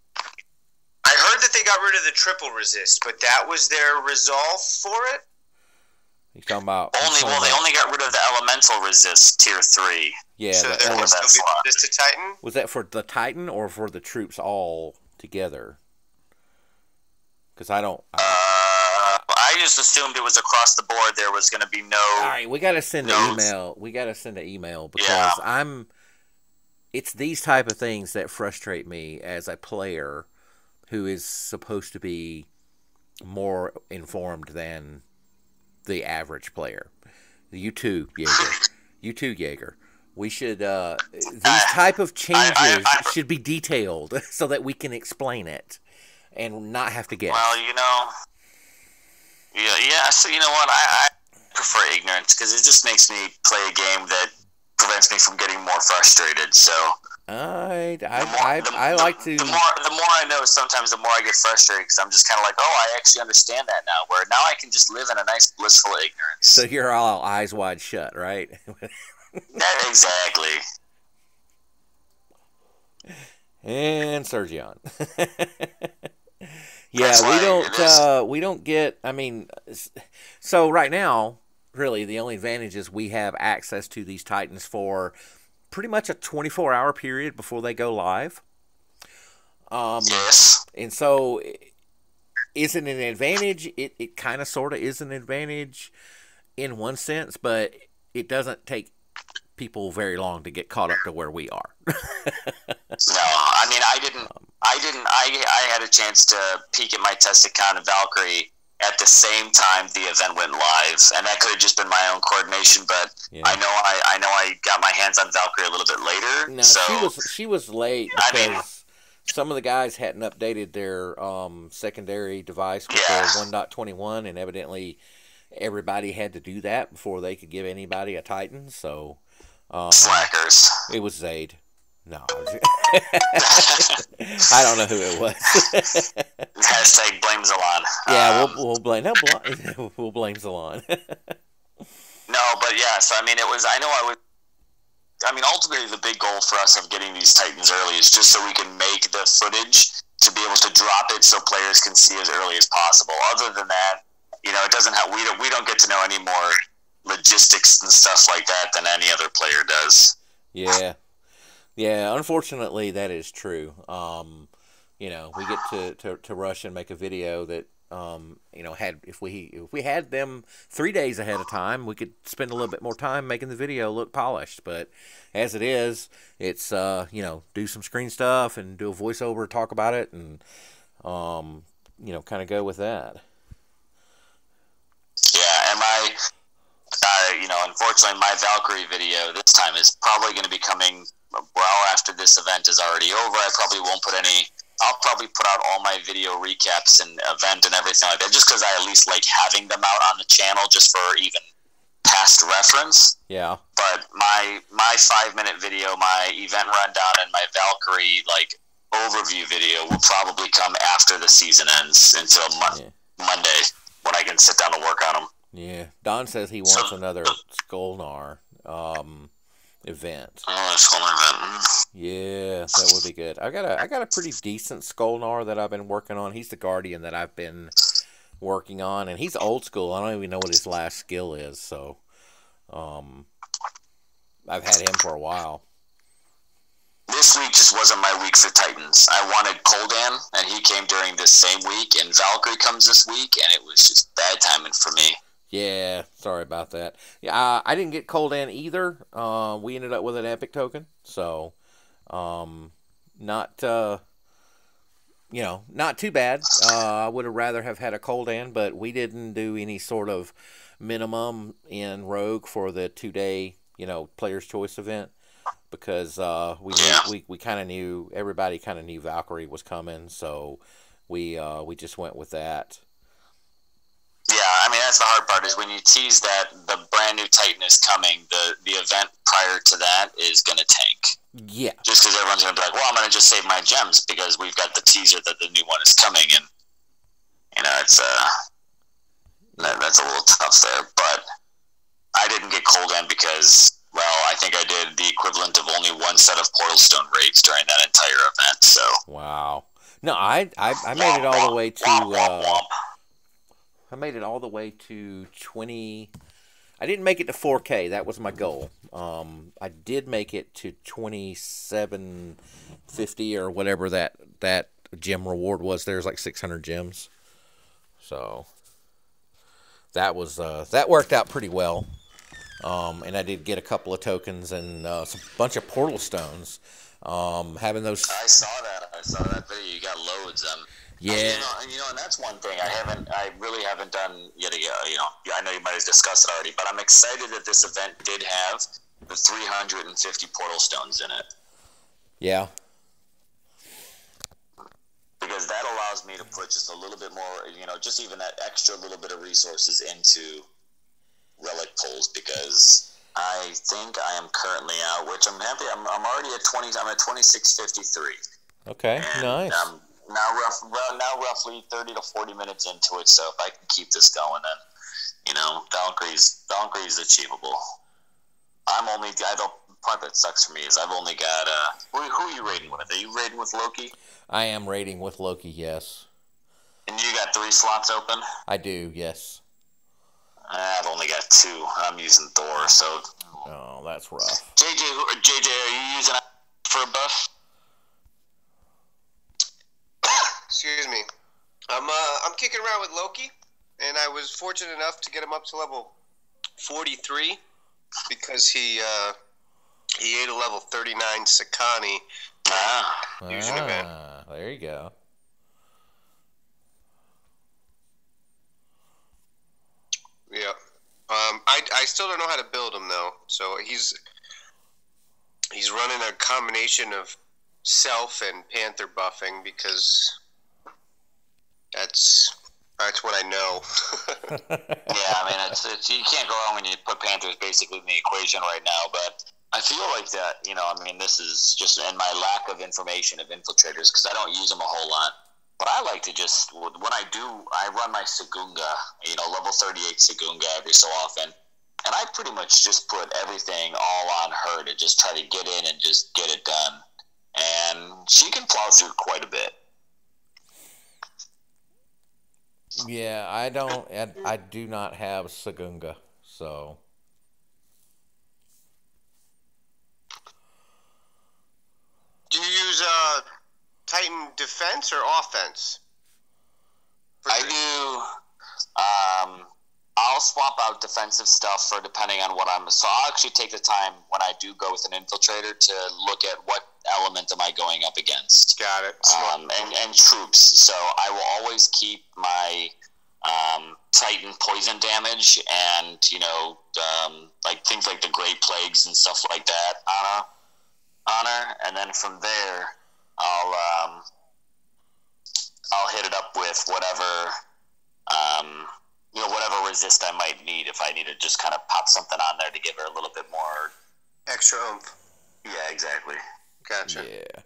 I heard that they got rid of the triple resist, but that was their resolve for it? He's talking about they only got rid of the elemental resist tier 3. Yeah. So there will still be resist to Titan? Was that for the Titan or for the troops all together? Because I don't. I just assumed it was across the board. There was going to be no. All right, we got to send an email. Because it's these type of things that frustrate me as a player who is supposed to be more informed than the average player. You too, Jaeger. We should these type of changes should be detailed so that we can explain it and not have to guess. Well, yeah. So you know what? I prefer ignorance because it just makes me play a game that prevents me from getting more frustrated. So I like to. The more I know, sometimes the more I get frustrated because I'm just kind of like, oh, I actually understand that now. Where now I can just live in a nice blissful ignorance. So you're all eyes wide shut, right? Yeah, exactly. And Sergion. Yeah, we don't get. I mean, so right now, really, the only advantage is we have access to these Titans for pretty much a 24-hour period before they go live. Yes. And so, is it an advantage? It kind of, sort of is an advantage in one sense, but it doesn't take people very long to get caught up to where we are. No, I mean, I didn't. I had a chance to peek at my test account of Valkyrie at the same time the event went live, and that could have just been my own coordination. But yeah. I know I got my hands on Valkyrie a little bit later. No, so she was late because some of the guys hadn't updated their secondary device with their 1.21, and evidently everybody had to do that before they could give anybody a Titan. So slackers. It was Zaid. No, I don't know who it was. Hashtag blame Zalon. Yeah, we'll blame. No, we'll blame Zalon. No, but yeah. So I mean, ultimately, the big goal for us of getting these Titans early is just so we can make the footage to be able to drop it so players can see as early as possible. Other than that, it doesn't have. We don't get to know any more logistics and stuff like that than any other player does. Yeah. Yeah, unfortunately, that is true. You know, we get to rush and make a video that, you know, if we had them 3 days ahead of time, we could spend a little bit more time making the video look polished. But as it is, it's you know, do some screen stuff and do a voiceover, talk about it, and you know, kind of go with that. Yeah, and you know, unfortunately, my Valkyrie video this time is probably going to be coming well after this event is already over. I probably won't put any. I'll probably put out all my video recaps and event and everything like that, just because I at least like having them out on the channel, just for even past reference. Yeah. But my 5-minute video, my event rundown, and my Valkyrie like overview video will probably come after the season ends until Monday, when I can sit down and work on them. Yeah. Don says he wants another Skolnar event. Oh, Skolnar event. Yeah, that would be good. I got a pretty decent Skolnar that I've been working on. He's the Guardian that I've been working on, and he's old school. I don't even know what his last skill is, so I've had him for a while. This week just wasn't my week for Titans. I wanted Koldan, and he came during this same week, and Valkyrie comes this week, and it was just bad timing for me. Yeah, sorry about that. Yeah, I didn't get Koldan either. We ended up with an epic token, so not you know, not too bad. I would have rather have had a Koldan, but we didn't do any sort of minimum in Rogue for the 2-day, you know, Player's Choice event, because we kind of knew, everybody kind of knew Valkyrie was coming, so we just went with that. Yeah, I mean, that's the hard part, is when you tease that the brand new Titan is coming, the event prior to that is going to tank. Yeah. Just because everyone's going to be like, well, I'm going to just save my gems because we've got the teaser that the new one is coming, and, you know, it's that's a little tough there. But I didn't get Koldan because, well, I think I did the equivalent of only one set of Portal Stone raids during that entire event, so. Wow. No, I made it all the way to... I made it all the way to 20. I didn't make it to 4K. That was my goal. I did make it to 2750 or whatever that gem reward was. There's like 600 gems. So that was that worked out pretty well. And I did get a couple of tokens and a bunch of portal stones. Having those. I saw that video. You got loads. Yeah. You know, and that's one thing I really haven't done yet. You know, I know you might have discussed it already, but I'm excited that this event did have the 350 portal stones in it. Yeah. Because that allows me to put just a little bit more, you know, just even that extra little bit of resources into relic pulls, because I think I am currently out, which I'm happy. I'm already at 20. I'm at 2653. Okay, and nice. Now roughly 30 to 40 minutes into it, so if I can keep this going, then, you know, Valkyrie's achievable. The part that sucks for me is I've only got, who are you raiding with? Are you raiding with Loki? I am raiding with Loki, yes. And you got 3 slots open? I do, yes. I've only got 2. I'm using Thor, so. Oh, that's rough. JJ, are you using for a buff? Excuse me. I'm kicking around with Loki, and I was fortunate enough to get him up to level 43 because he ate a level 39 Sakani fusion event. There you go. Yeah. I still don't know how to build him though. So he's running a combination of self and Panther buffing because that's what I know. Yeah, I mean, it's you can't go wrong when you put Panthers basically in the equation right now, but I feel like that, you know, I mean, this is just in my lack of information of infiltrators, because I don't use them a whole lot. But I like to just, when I run my Sagunga, you know, level 38 Sagunga every so often, and I pretty much just put everything all on her to just try to get in and just get it done. And she can plow through quite a bit. Yeah, I do not have Sagunga, so Titan defense or offense? I do. I'll swap out defensive stuff for depending on what I'm. So I'll actually take the time when I do go with an infiltrator to look at what element am I going up against. Got it. And troops. So I will always keep my Titan poison damage and like things like the Great Plagues and stuff like that on her, and then from there I'll hit it up with whatever whatever resist I might need if I need to just kind of pop something on there to give her a little bit more extra oomph. Yeah, exactly. Gotcha. Yeah.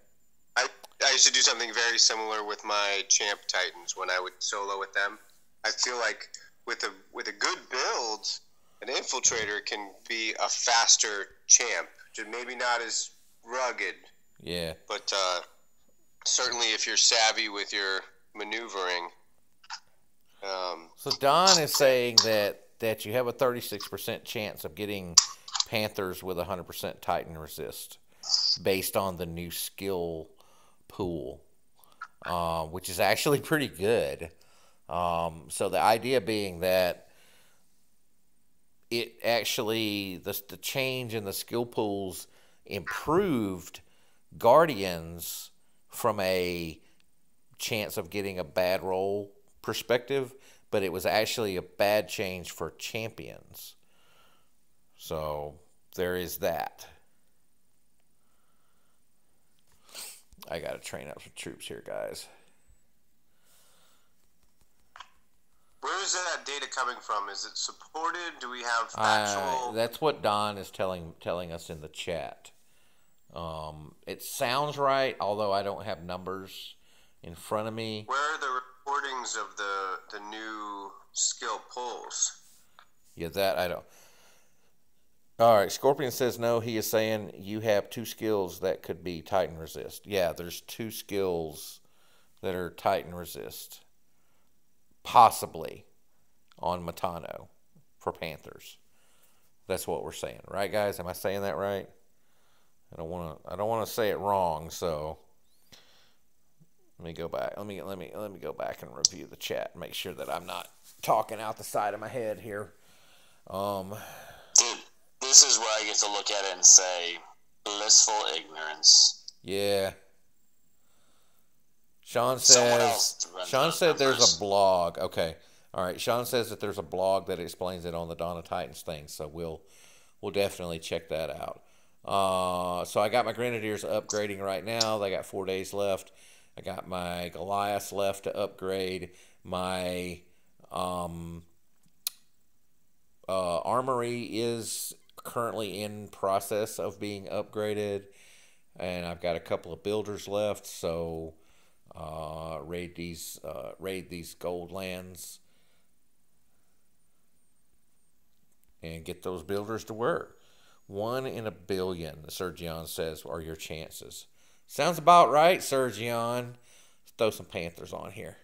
I used to do something very similar with my champ Titans when I would solo with them. I feel like with a good build, an infiltrator can be a faster champ. Just maybe not as rugged. Yeah. But certainly if you're savvy with your maneuvering. So Don is saying that you have a 36% chance of getting Panthers with 100% Titan resist based on the new skill pool, which is actually pretty good. So the idea being that it actually, the change in the skill pools improved Guardians from a chance of getting a bad roll perspective, but it was actually a bad change for champions. So there is that. I got to train up some troops here, guys. Where is that data coming from? Is it supported? Do we have actual... That's what Don is telling us in the chat. It sounds right, although I don't have numbers in front of me. Where are the recordings of the new skill pulls? Yeah, that I don't. All right, Scorpion says no. He is saying you have two skills that could be Titan resist. Yeah, there's two skills that are Titan resist. Possibly on Matano for Panthers. That's what we're saying, right, guys? Am I saying that right? I don't want to say it wrong, so let me go back. Let me go back and review the chat and make sure that I'm not talking out the side of my head here. Dude, this is where I get to look at it and say blissful ignorance. Yeah. Sean said there's a blog. Okay. All right. Sean says that there's a blog that explains it on the Dawn of Titans thing, so we'll definitely check that out. So I got my Grenadiers upgrading right now. They got 4 days left. I got my Goliaths left to upgrade. My Armory is currently in process of being upgraded, and I've got a couple of builders left. So raid these gold lands and get those builders to work. 1 in a billion, Sergion says, are your chances. Sounds about right, Sergion. Let's throw some Panthers on here.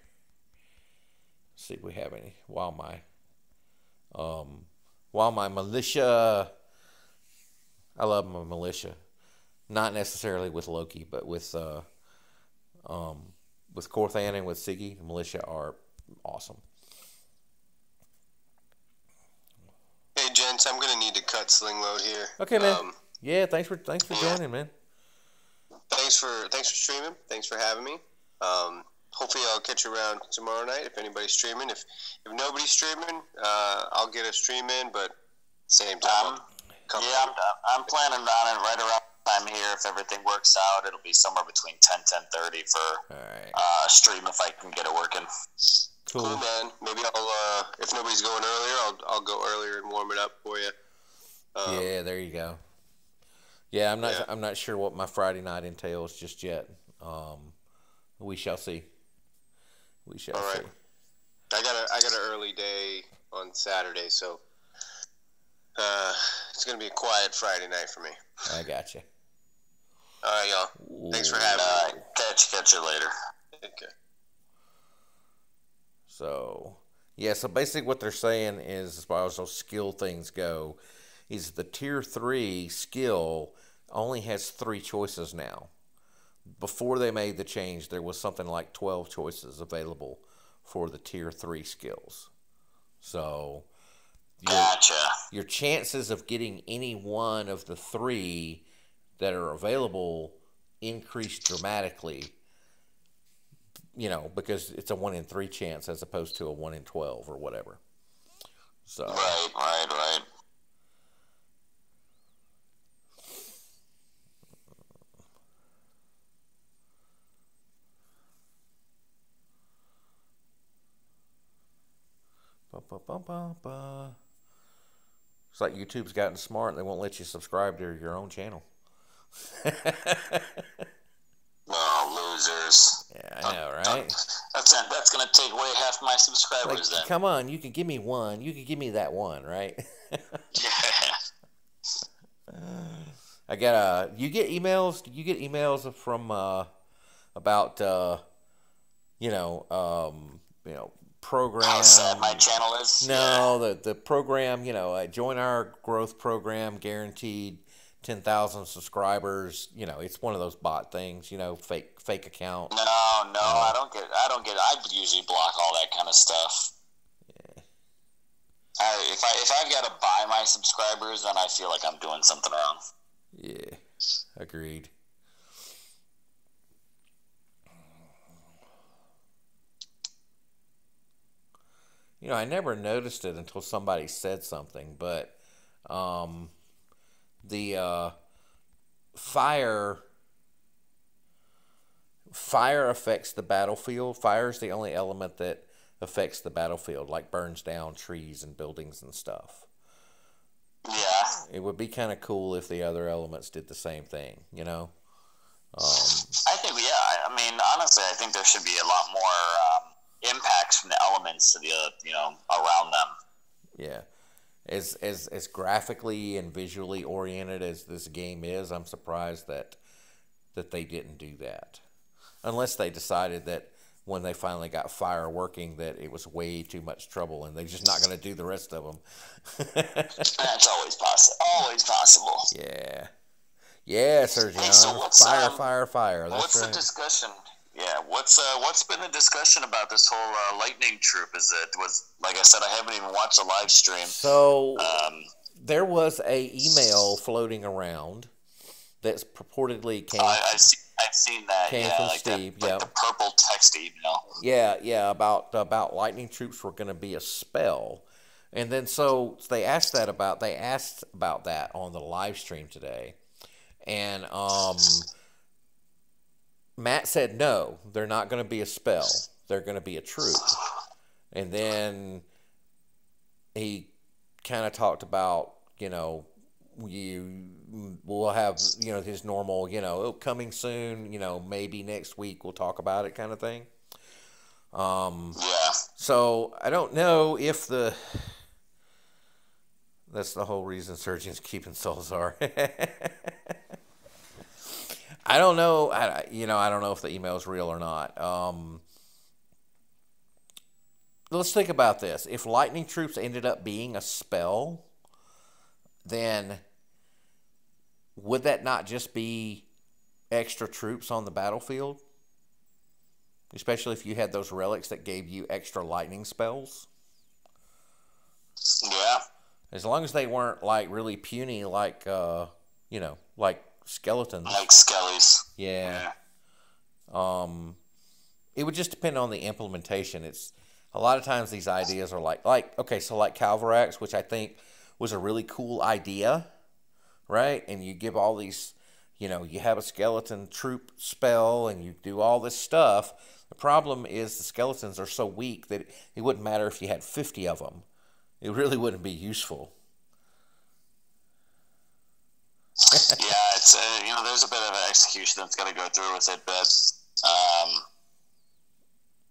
See if we have any. While my militia, I love my militia. Not necessarily with Loki, but with Korthan and with Siggy, the militia are awesome. Hey, gents, I'm gonna need to cut Sling Load here. Okay, man. Yeah, thanks for joining, man. Thanks for streaming. Thanks for having me. Hopefully I'll catch you around tomorrow night if anybody's streaming. If nobody's streaming, I'll get a stream in, but same time. I'm planning on it right around time here. If everything works out, it'll be somewhere between 10:30 for stream if I can get it working. Cool, man. Maybe I'll if nobody's going earlier, I'll go earlier and warm it up for you. Yeah, there you go. Yeah, I'm not sure what my Friday night entails just yet. We shall see. We shall see. I got an early day on Saturday, so it's gonna be a quiet Friday night for me. I got you. All right, y'all. Thanks for having me. Catch you later. Take care. So basically what they're saying is, as far as those skill things go, is the tier 3 skill only has 3 choices now. before they made the change, there was something like 12 choices available for the tier 3 skills. So Gotcha. your chances of getting any one of the 3 that are available increase dramatically, because it's a 1 in 3 chance as opposed to a 1 in 12 or whatever. So Right. It's like YouTube's gotten smart. They won't let you subscribe to your own channel. Oh, losers. Yeah, I know, right? That's going to take away half my subscribers then. Come on, you can give me one. You can give me that one, right? Yeah. I got you get emails. You get emails from about program. How sad my channel is. No, the program. Join our growth program, guaranteed 10,000 subscribers. It's one of those bot things. Fake account. No, I don't get. I usually block all that kind of stuff. Yeah. If I've got to buy my subscribers, then I feel like I'm doing something wrong. Yeah, agreed. I never noticed it until somebody said something, but the fire affects the battlefield. Fire is the only element that affects the battlefield, like burns down trees and buildings and stuff. Yeah. It would be kind of cool if the other elements did the same thing, I think, I mean, honestly, I think there should be a lot more impacts from the elements to the, around them. Yeah. As graphically and visually oriented as this game is, I'm surprised that they didn't do that. Unless they decided that when they finally got fire working that it was way too much trouble and they're just not going to do the rest of them. That's always possible. Always possible. Yeah. Yeah, Sergio. Hey, so what's, fire. That's what's right. the discussion? Yeah, what's been the discussion about this whole lightning troop? Like I said, I haven't even watched the live stream. So there was a email floating around that's purportedly came. I've seen that. Came yeah, from like Steve. Like the purple text email. Yeah, about lightning troops were going to be a spell, and then so they asked about that on the live stream today, and Matt said no, they're not going to be a spell. They're going to be a troop, and then he kind of talked about we'll have his normal coming soon, maybe next week we'll talk about it kind of thing. Yeah. So I don't know if that's the whole reason Surgeon's keeping Salazar. I don't know. I don't know if the email is real or not. Let's think about this. If lightning troops ended up being a spell, then would that not just be extra troops on the battlefield? Especially if you had those relics that gave you extra lightning spells? Yeah. As long as they weren't like really puny like like skeletons. Like skellies. Yeah. It would just depend on the implementation. It's a lot of times these ideas are like Calvarax, which I think was a really cool idea, right? And you give all these, you have a skeleton troop spell and you do all this stuff. The problem is the skeletons are so weak that it wouldn't matter if you had 50 of them. It really wouldn't be useful. Yeah, it's there's a bit of an execution that's got to go through with it, but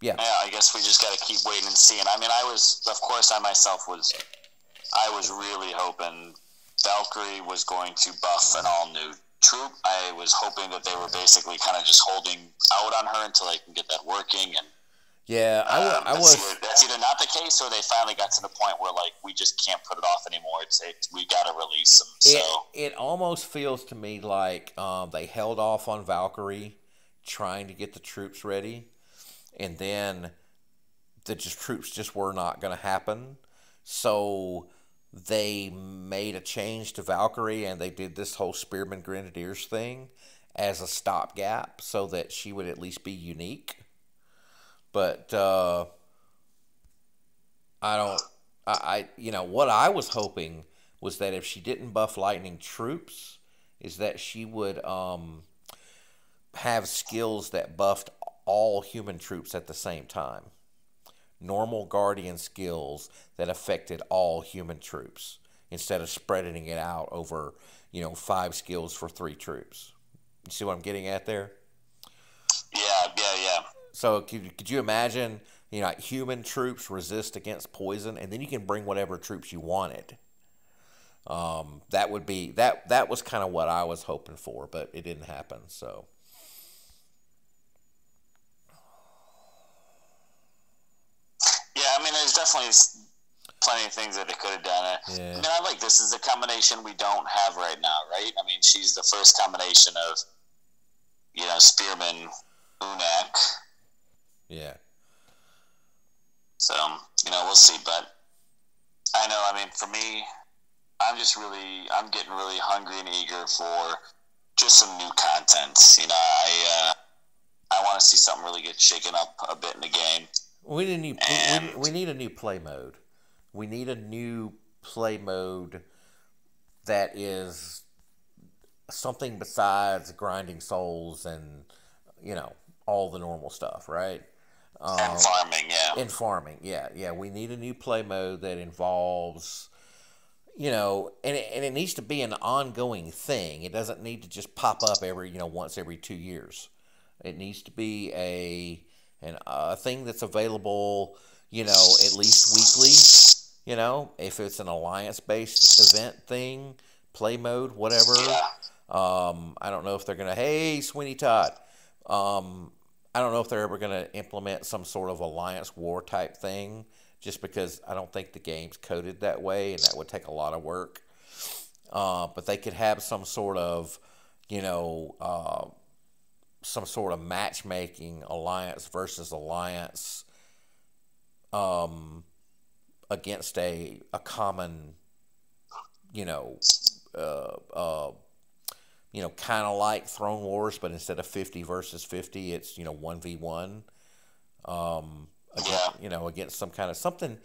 yeah, I guess we just got to keep waiting and seeing. I mean, I was really hoping Valkyrie was going to buff an all-new troop. I was hoping that they were basically kind of just holding out on her until they can get that working. And yeah, that's either not the case, or they finally got to the point where like we just can't put it off anymore. We got to release them. So it almost feels to me like they held off on Valkyrie trying to get the troops ready, and then the troops just were not going to happen. So they made a change to Valkyrie, and they did this whole Spearman Grenadiers thing as a stopgap so that she would at least be unique. But what I was hoping was that if she didn't buff lightning troops, is that she would have skills that buffed all human troops at the same time. Normal Guardian skills that affected all human troops instead of spreading it out over, 5 skills for 3 troops. You see what I'm getting at there? Yeah. So could you imagine, like human troops resist against poison, and then you can bring whatever troops you wanted. That would be that was kind of what I was hoping for, but it didn't happen. So. Yeah, I mean, there's definitely plenty of things that they could have done. Yeah. I mean, I like this is a combination we don't have right now, right? I mean, she's the first combination of, Spearman, Unak. Yeah. So, we'll see. But I know, I mean, for me, I'm getting really hungry and eager for just some new content. I want to see something really get shaken up a bit in the game. We need a new play mode. We need a new play mode that is something besides grinding souls and all the normal stuff, right? And farming, yeah. And farming, yeah. We need a new play mode that involves, and it needs to be an ongoing thing. It doesn't need to just pop up once every 2 years. It needs to be a thing that's available, at least weekly. If it's an alliance-based event thing, play mode, whatever. Yeah. I don't know if they're gonna. Hey, Sweeney Todd. I don't know if they're ever gonna implement some sort of alliance war type thing, just because I don't think the game's coded that way, and that would take a lot of work. But they could have some sort of, matchmaking, alliance versus alliance, against a common, kind of like Throne Wars, but instead of 50 versus 50, it's 1v1. Against some kind of something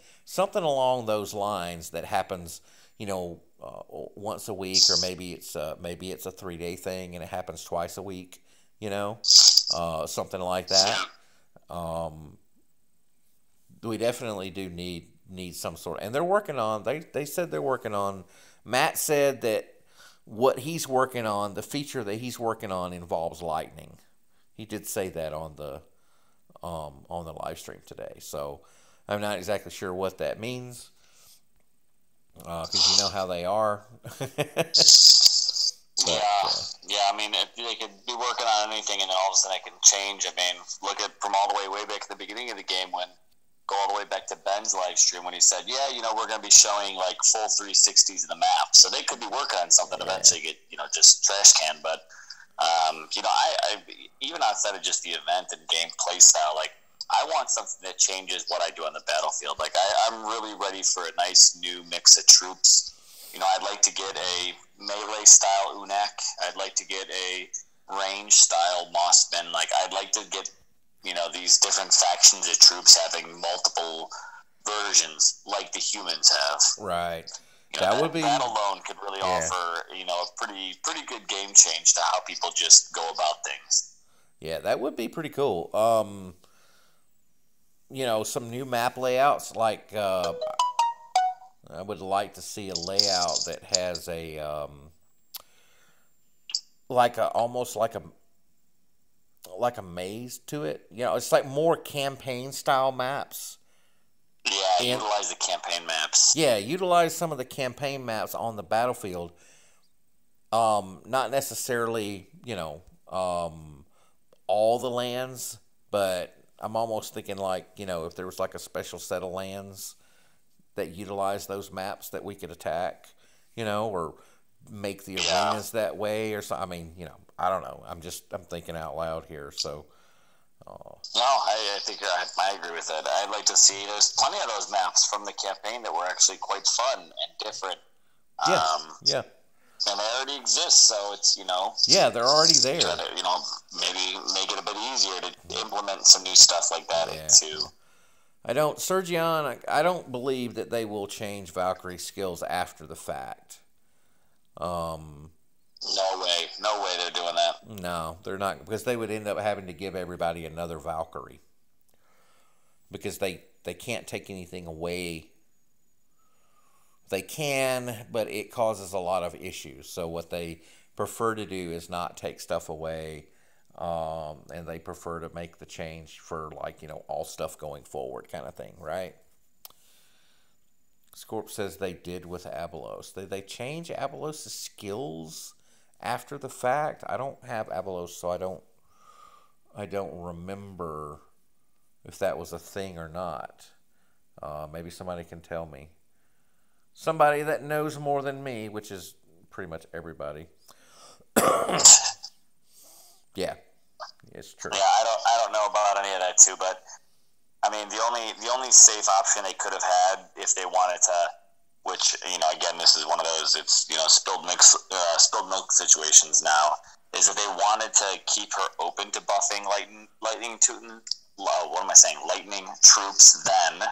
along those lines that happens, once a week, or maybe it's a 3-day thing and it happens twice a week. Something like that. We definitely do need some sort of, and they're working on. They said they're working on. Matt said that what he's working on, the feature that he's working on, involves lightning. He did say that on the live stream today. So I'm not exactly sure what that means, because you know how they are. Yeah. I mean, they could be working on anything, and then all of a sudden it can change. I mean, look at from all the way back at the beginning of the game, when go all the way back to Ben's live stream when he said, we're going to be showing like full 360s of the map. So they could be working on something eventually get, just trash can. But, I even outside of just the event and game play style, like I want something that changes what I do on the battlefield. Like I'm really ready for a nice new mix of troops. I'd like to get a melee style Unak. I'd like to get a range style Mossman. Like I'd like to get, these different factions of troops having multiple versions like the humans have. Right. That alone could really offer, a pretty good game change to how people just go about things. Yeah, that would be pretty cool. Some new map layouts, like I would like to see a layout that has a almost like a maze to it. It's like more campaign style maps. Yeah, utilize the campaign maps. Yeah, utilize some of the campaign maps on the battlefield. Not necessarily, all the lands, but I'm almost thinking like, if there was like a special set of lands that utilize those maps that we could attack, or make the Yeah. arenas that way or something. I mean, I don't know. I'm thinking out loud here. So, No, I think I agree with that. I'd like to see. There's plenty of those maps from the campaign that were actually quite fun and different. yeah, yeah, And they already exist, so it's yeah. They're already there. try to, maybe make it a bit easier to implement some new stuff like that Yeah. into. Sergion, I don't believe that they will change Valkyrie skills after the fact. No way they're doing that. No, they're not, because they would end up having to give everybody another Valkyrie. Because they can't take anything away. They can, but it causes a lot of issues. So what they prefer to do is not take stuff away, and they prefer to make the change for, like, all stuff going forward kind of thing, right? Scorp says they did with Abelos. Did they change Abelos' skills after the fact? I don't have Abelos, so I don't remember if that was a thing or not. Maybe somebody can tell me. Somebody that knows more than me, which is pretty much everybody. Yeah, it's true. Yeah, I don't know about any of that too, but I mean the only safe option they could have had if they wanted to, which again this is one of those spilled milk situations now, is if they wanted to keep her open to buffing lightning troops, then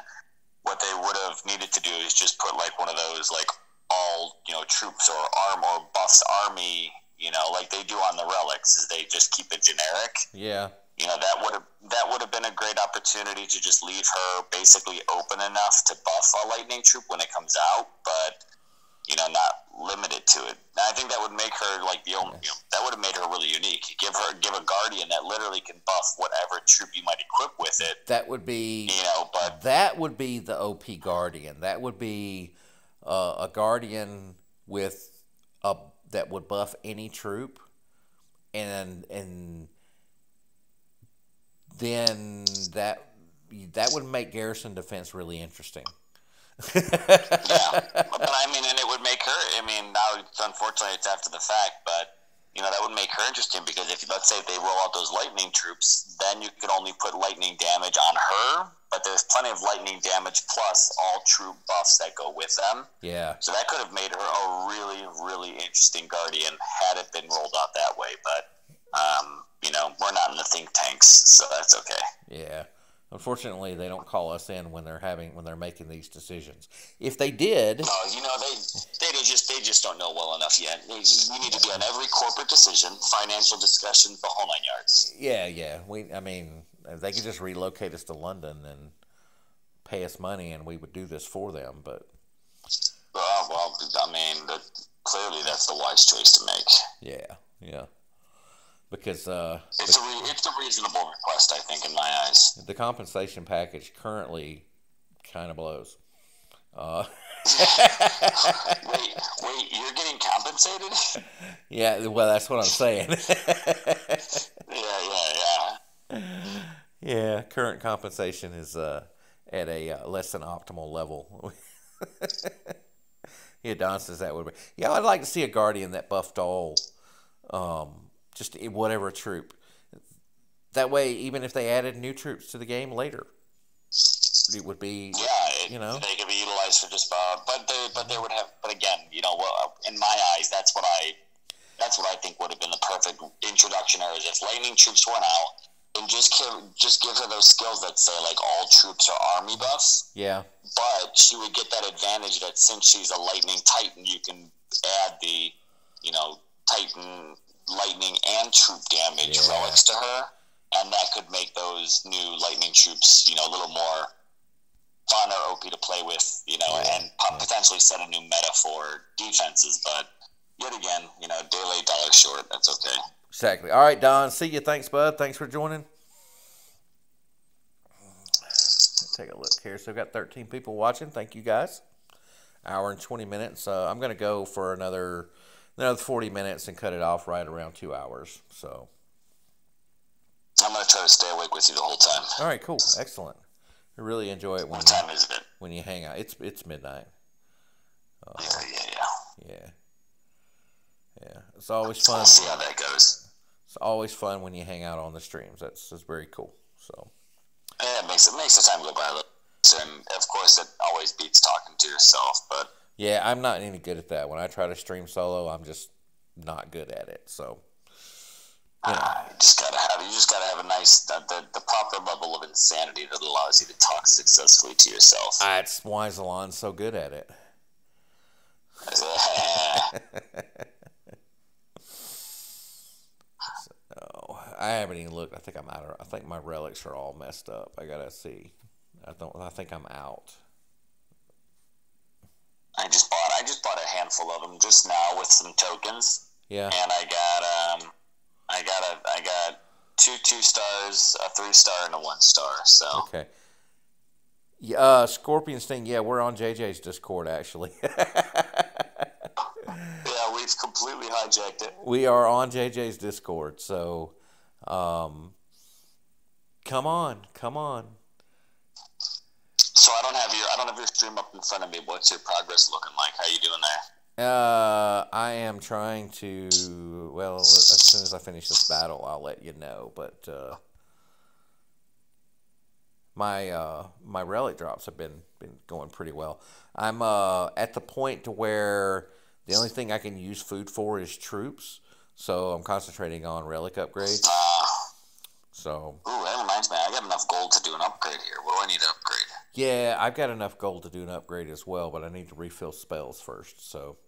what they would have needed to do is just put like one of those like all troops or buffs army, like they do on the relics, is they just keep it generic. Yeah. That would have been a great opportunity to just leave her basically open enough to buff a lightning troop when it comes out, but not limited to it. And I think that would make her like the only. That would have made her really unique. Give a guardian that literally can buff whatever troop you might equip with it. That would be. But that would be the OP guardian. That would be a guardian with that would buff any troop, and then that would make garrison defense really interesting. Yeah, but I mean, and it would make her. I mean, now unfortunately it's after the fact, but that would make her interesting because let's say they roll out those lightning troops, then you could only put lightning damage on her, but there's plenty of lightning damage plus all troop buffs that go with them. Yeah. So that could have made her a really, really interesting guardian had it been rolled out that way, but we're not in the think tanks, so that's okay. Yeah. Unfortunately, they don't call us in when they're making these decisions. If they did, they just don't know well enough yet. We need to be on every corporate decision, financial discussions, the whole 9 yards. Yeah. They could just relocate us to London and pay us money, and we would do this for them. But well, I mean, clearly that's the wise choice to make. Yeah. Because it's a reasonable request, I think, in my eyes. The compensation package currently kind of blows. Wait, you're getting compensated? Yeah, well, that's what I'm saying. Yeah. Yeah, current compensation is at a less than optimal level. Yeah, Don says that would be. Yeah, I'd like to see a guardian that buffed all. Just whatever troop. That way, even if they added new troops to the game later, it would be. Yeah, they could be utilized for just about. But they would have. But again, well, in my eyes, that's what I think would have been the perfect introduction. Is if lightning troops went out and just give her those skills that say like all troops are army buffs. Yeah. But she would get that advantage that since she's a lightning titan, you can add the titan lightning and troop damage relics to her, and that could make those new lightning troops a little more fun or OP to play with, and potentially set a new meta for defenses. But yet again, day late, dollar short. That's okay. Exactly. All right, Don. See you. Thanks, bud. Thanks for joining. Take a look here. So we've got 13 people watching. Thank you, guys. Hour and 20 minutes. I'm going to go for another 40 minutes and cut it off right around 2 hours. So I'm going to try to stay awake with you the whole time. All right, cool. Excellent. I really enjoy it what time is it? When you hang out. It's midnight. Yeah. Yeah, it's always fun. We'll see how that goes. It's always fun when you hang out on the streams. That's very cool. So Yeah, it makes the time go by a little. And of course, it always beats talking to yourself. But yeah, I'm not any good at that. When I try to stream solo, I'm just not good at it. So you just gotta have a nice the proper level of insanity that allows you to talk successfully to yourself. that's why Zalon's so good at it. So, I haven't even looked. I think I'm out. I think my relics are all messed up. I gotta see. I think I'm out. I just bought a handful of them just now with some tokens. Yeah. And I got two 2-stars, a 3-star, and a 1-star. So Okay. Scorpion Sting. Yeah, we're on JJ's Discord actually. yeah, we've completely hijacked it. We are on JJ's Discord. So, come on. So I don't have your stream up in front of me. What's your progress looking like? How you doing there? I am trying to. Well, as soon as I finish this battle, I'll let you know. But my relic drops have been going pretty well. I'm at the point to where the only thing I can use food for is troops, so I'm concentrating on relic upgrades. So. Ooh, that reminds me. I got enough gold to do an upgrade here. What do I need to upgrade? Yeah, I've got enough gold to do an upgrade as well, but I need to refill spells first. So.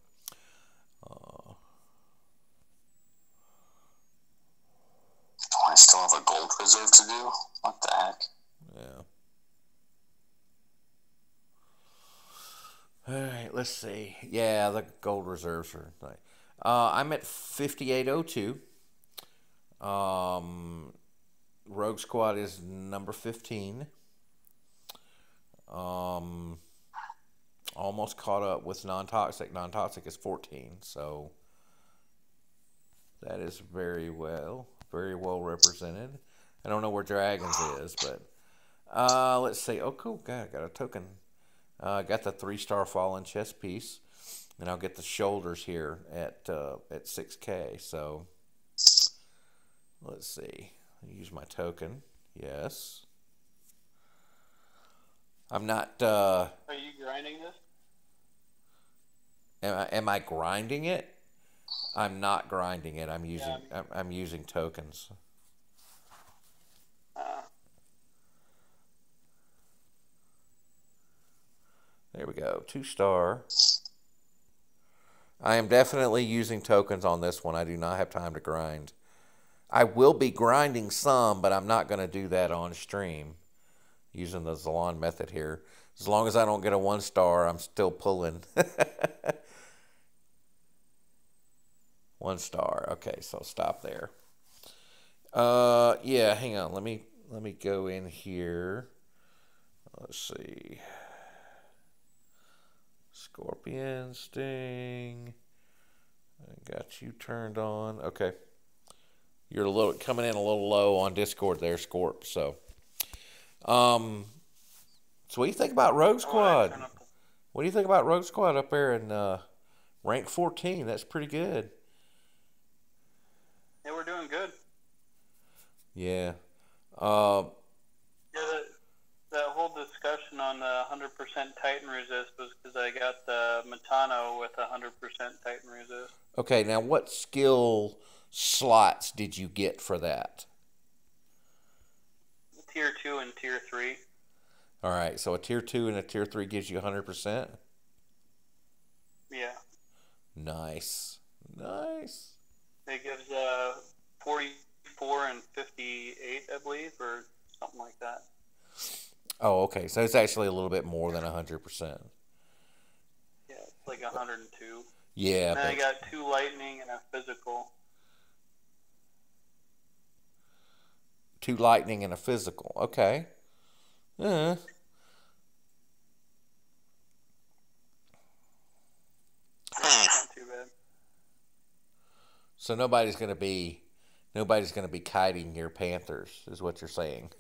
I still have a gold reserve to do. What the heck? Yeah. All right, let's see. Yeah, the gold reserves are nice. I'm at 5802. Rogue Squad is number 15. Almost caught up with non-toxic. Non-toxic is 14, so that is very well represented. I don't know where Dragons is, but let's see. Oh, cool. Got a token. Got the 3-star fallen chest piece, and I'll get the shoulders here at 6K. So let's see. Use my token. Yes. I'm not. Are you grinding this? Am I grinding it? I'm not grinding it. I'm using tokens. There we go. 2-star. I am definitely using tokens on this one. I do not have time to grind. I will be grinding some, but I'm not going to do that on stream using the Zalon method here. As long as I don't get a 1-star, I'm still pulling. 1-star. Okay, so stop there. Yeah, hang on. Let me go in here. Let's see. Scorpion Sting. I got you turned on. Okay. You're coming in a little low on Discord there, Scorp. So what do you think about Rogue Squad? What do you think about Rogue Squad up there in rank 14? That's pretty good. Yeah, we're doing good. Yeah. That whole discussion on the 100% Titan resist was because I got the Matano with 100% Titan resist. Okay, now what skill slots did you get for that? Tier 2 and Tier 3. All right, so a Tier 2 and a Tier 3 gives you 100%? Yeah. Nice. It gives 44 and 58, I believe, or something like that. Oh, okay. So it's actually a little bit more than 100%. Yeah, it's like 102. Yeah. And then I got 2 lightning and a physical. 2 lightning and a physical. Okay. Not too bad. So nobody's gonna be kiting your Panthers, is what you're saying.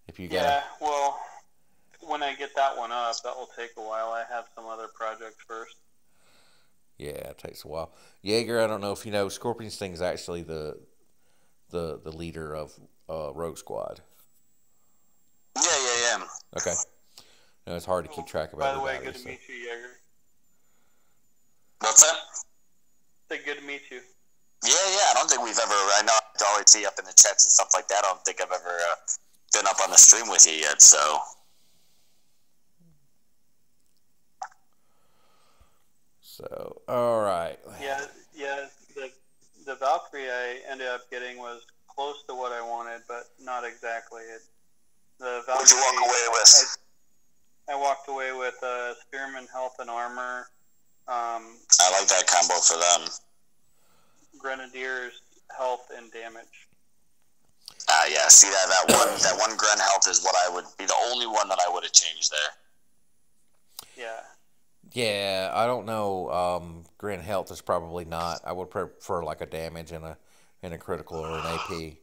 If you got. Yeah, well, when I get that one up, that will take a while. I have some other projects first. Yeah, it takes a while. Jaeger, I don't know if you know, Scorpion Sting's actually the leader of Rogue Squad. Yeah. Okay. No, it's hard to keep track of By the way, everybody. good to meet you, Jaeger. What's that? Say good to meet you. Yeah. I don't think we've ever. I know I always see up in the chats and stuff like that. I don't think I've ever been up on the stream with you yet. So. So, all right. Yeah. The Valkyrie I ended up getting was close to what I wanted, but not exactly. The Valkyrie. What'd you walk away with? I walked away with Spearman Health and Armor. I like that combo for them. Grenadiers Health and Damage. Yeah. See that one Gren Health is what I would be the only one that I would have changed there. Yeah. Yeah, I don't know. Grin Health is probably not. I would prefer like a damage and a critical or an AP.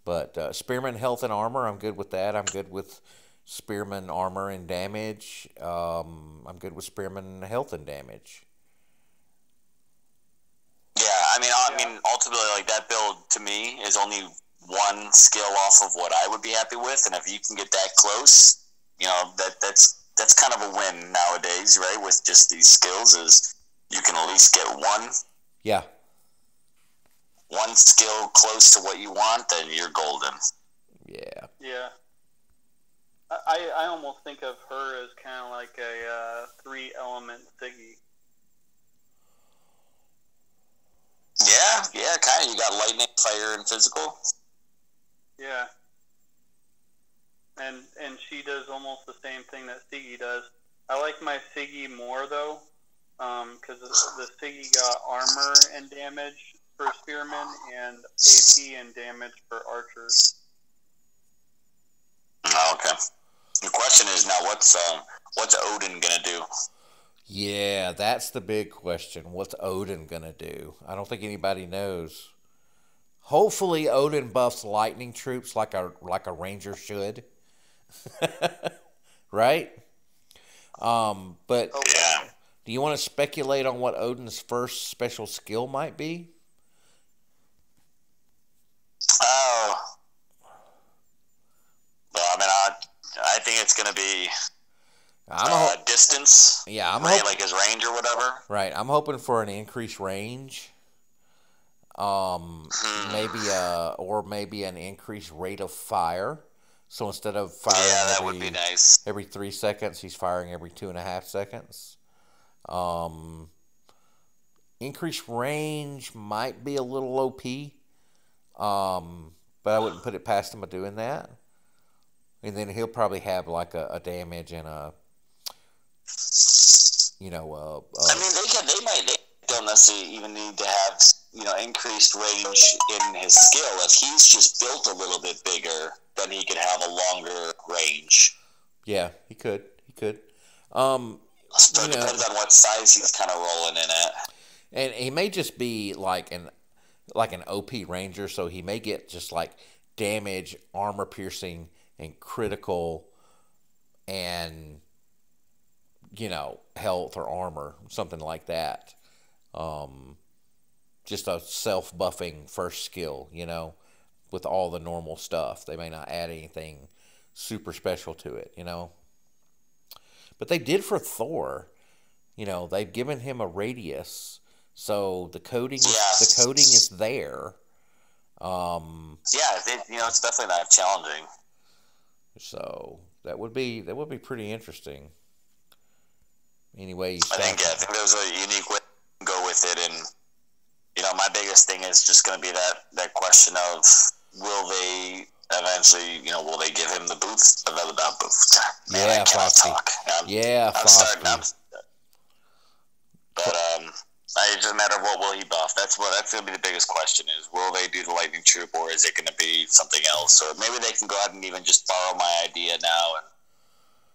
But Spearman Health and Armor, I'm good with that. I'm good with Spearman Armor and Damage. I'm good with Spearman Health and Damage. Yeah, I mean, ultimately, like that build to me is only one skill off of what I would be happy with, and if you can get that close, you know that's kind of a win nowadays, right? With just these skills, is you can at least get one. Yeah. One skill close to what you want, then you're golden. Yeah. Yeah. I almost think of her as kind of like a 3-element Siggy. Yeah, kind of. You got lightning, fire, and physical. Yeah. And she does almost the same thing that Siggy does. I like my Siggy more, though, because the Siggy got armor and damage for Spearmen and AP and damage for archers. Oh, okay. The question is now, what's Odin gonna do? Yeah, that's the big question. What's Odin gonna do? I don't think anybody knows. Hopefully, Odin buffs lightning troops like a ranger should. Right? But Yeah. do you want to speculate on what Odin's first special skill might be? Oh. Well, I mean, I think it's gonna be distance. Yeah, I'm right, hoping, like his range or whatever. right. I'm hoping for an increased range. Maybe an increased rate of fire. So instead of firing that would be nice. every 3 seconds, he's firing every 2.5 seconds. Increased range might be a little OP, but I wouldn't put it past him of doing that. And then he'll probably have like a damage and a, I mean, they don't necessarily even need to have increased range in his skill. If he's just built a little bit bigger, then he could have a longer range. Yeah, he could. So it depends on what size he's kind of rolling in at. And he may just be like an OP ranger, so he may get just like damage, armor piercing, and critical, and health or armor, something like that. Just a self-buffing first skill, with all the normal stuff. They may not add anything super special to it, But they did for Thor. They've given him a radius, so the coding is there. It's definitely not challenging. So that would be pretty interesting. Anyway, I think there's a unique way to go with it, and my biggest thing is just going to be that question of will they eventually, will they give him the booth? Not booth. Man, I cannot talk. I'm starting. But it's just a matter of what will he buff. That's going to be the biggest question: is will they do the lightning troop, or is it going to be something else? Or maybe they can go ahead and even just borrow my idea now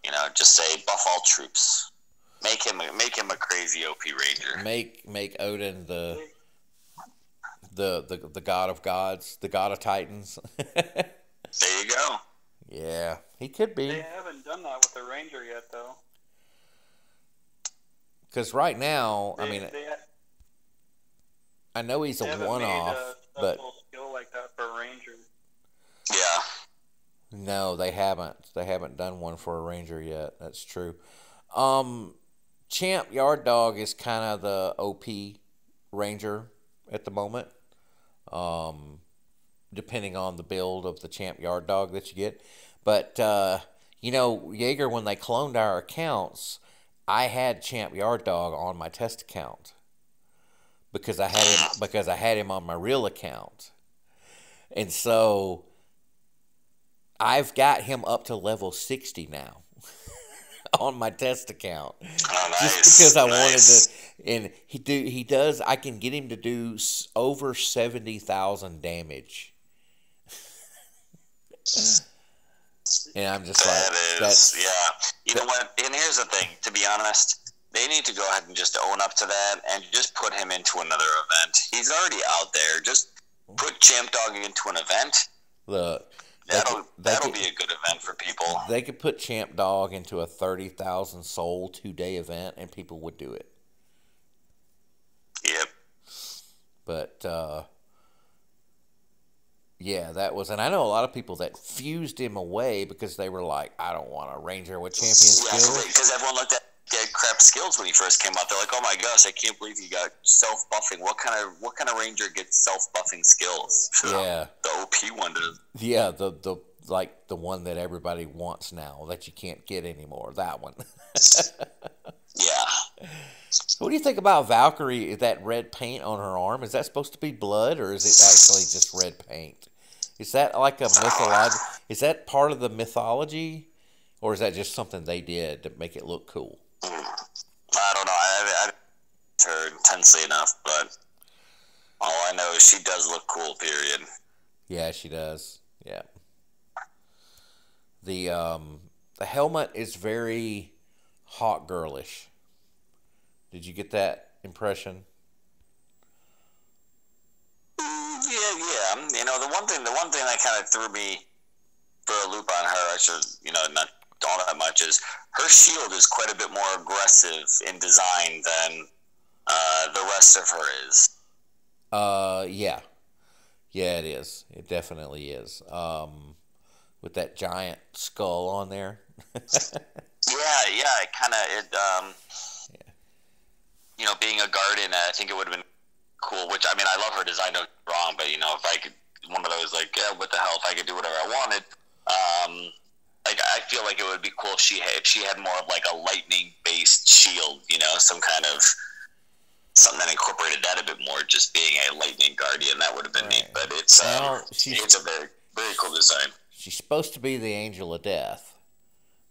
and just say buff all troops. Make him a crazy OP ranger. Make Odin the god of gods, the god of titans. There you go. Yeah, he could be. They haven't done that with the ranger yet, though. Because right now, I know he's They a haven't one-off, made a but special skill like that for a ranger. Yeah. no, they haven't. They haven't done one for a ranger yet. That's true. Champ Yard Dog is kind of the OP ranger at the moment. Depending on the build of the Champ Yard Dog that you get. But, Jaeger, when they cloned our accounts, I had Champ Yard Dog on my test account because I had him on my real account. And so I've got him up to level 60 now on my test account. Oh, nice. Just because I wanted Nice. to, and he does. I can get him to do over 70,000 damage, and I'm just like, That is, yeah. You know what? And here's the thing. To be honest, they need to go ahead and just own up to that and just put him into another event. He's already out there. Just put Champ Dog into an event. look. That'll be a good event for people. They could put Champ Dog into a 30,000 soul 2-day event, and people would do it. Yep. But yeah, that was, and I know a lot of people that fused him away because they were like, I don't want a ranger with champion skills. Because everyone looked at crap skills when he first came out. They're like, "Oh my gosh, I can't believe he got self buffing. What kind of ranger gets self buffing skills?" Yeah, the OP one does. yeah, the like the one that everybody wants now that you can't get anymore. That one. Yeah. What do you think about Valkyrie? That red paint on her arm, is that supposed to be blood or is it actually just red paint? Is that like a mythology? Is that part of the mythology, or is that just something they did to make it look cool? I don't know. I haven't heard intensely enough, but all I know is she does look cool. Period. Yeah, she does. Yeah. The helmet is very hot girlish. Did you get that impression? Yeah. You know, the one thing that kind of threw me for a loop on her, I should, not all that much, is her shield is quite a bit more aggressive in design than the rest of her is. Yeah. Yeah, it is. It definitely is. With that giant skull on there. Yeah. Being a guardian, I think it would have been cool. Which, I mean, I love her design. Don't get me wrong, but if I could, one of those like, yeah, what the hell? If I could do whatever I wanted, I feel like it would be cool if she had more of like a lightning based shield. Some kind of something that incorporated that a bit more. Just being a lightning guardian, that would have been neat. But it's it's a very very cool design. She's supposed to be the angel of death.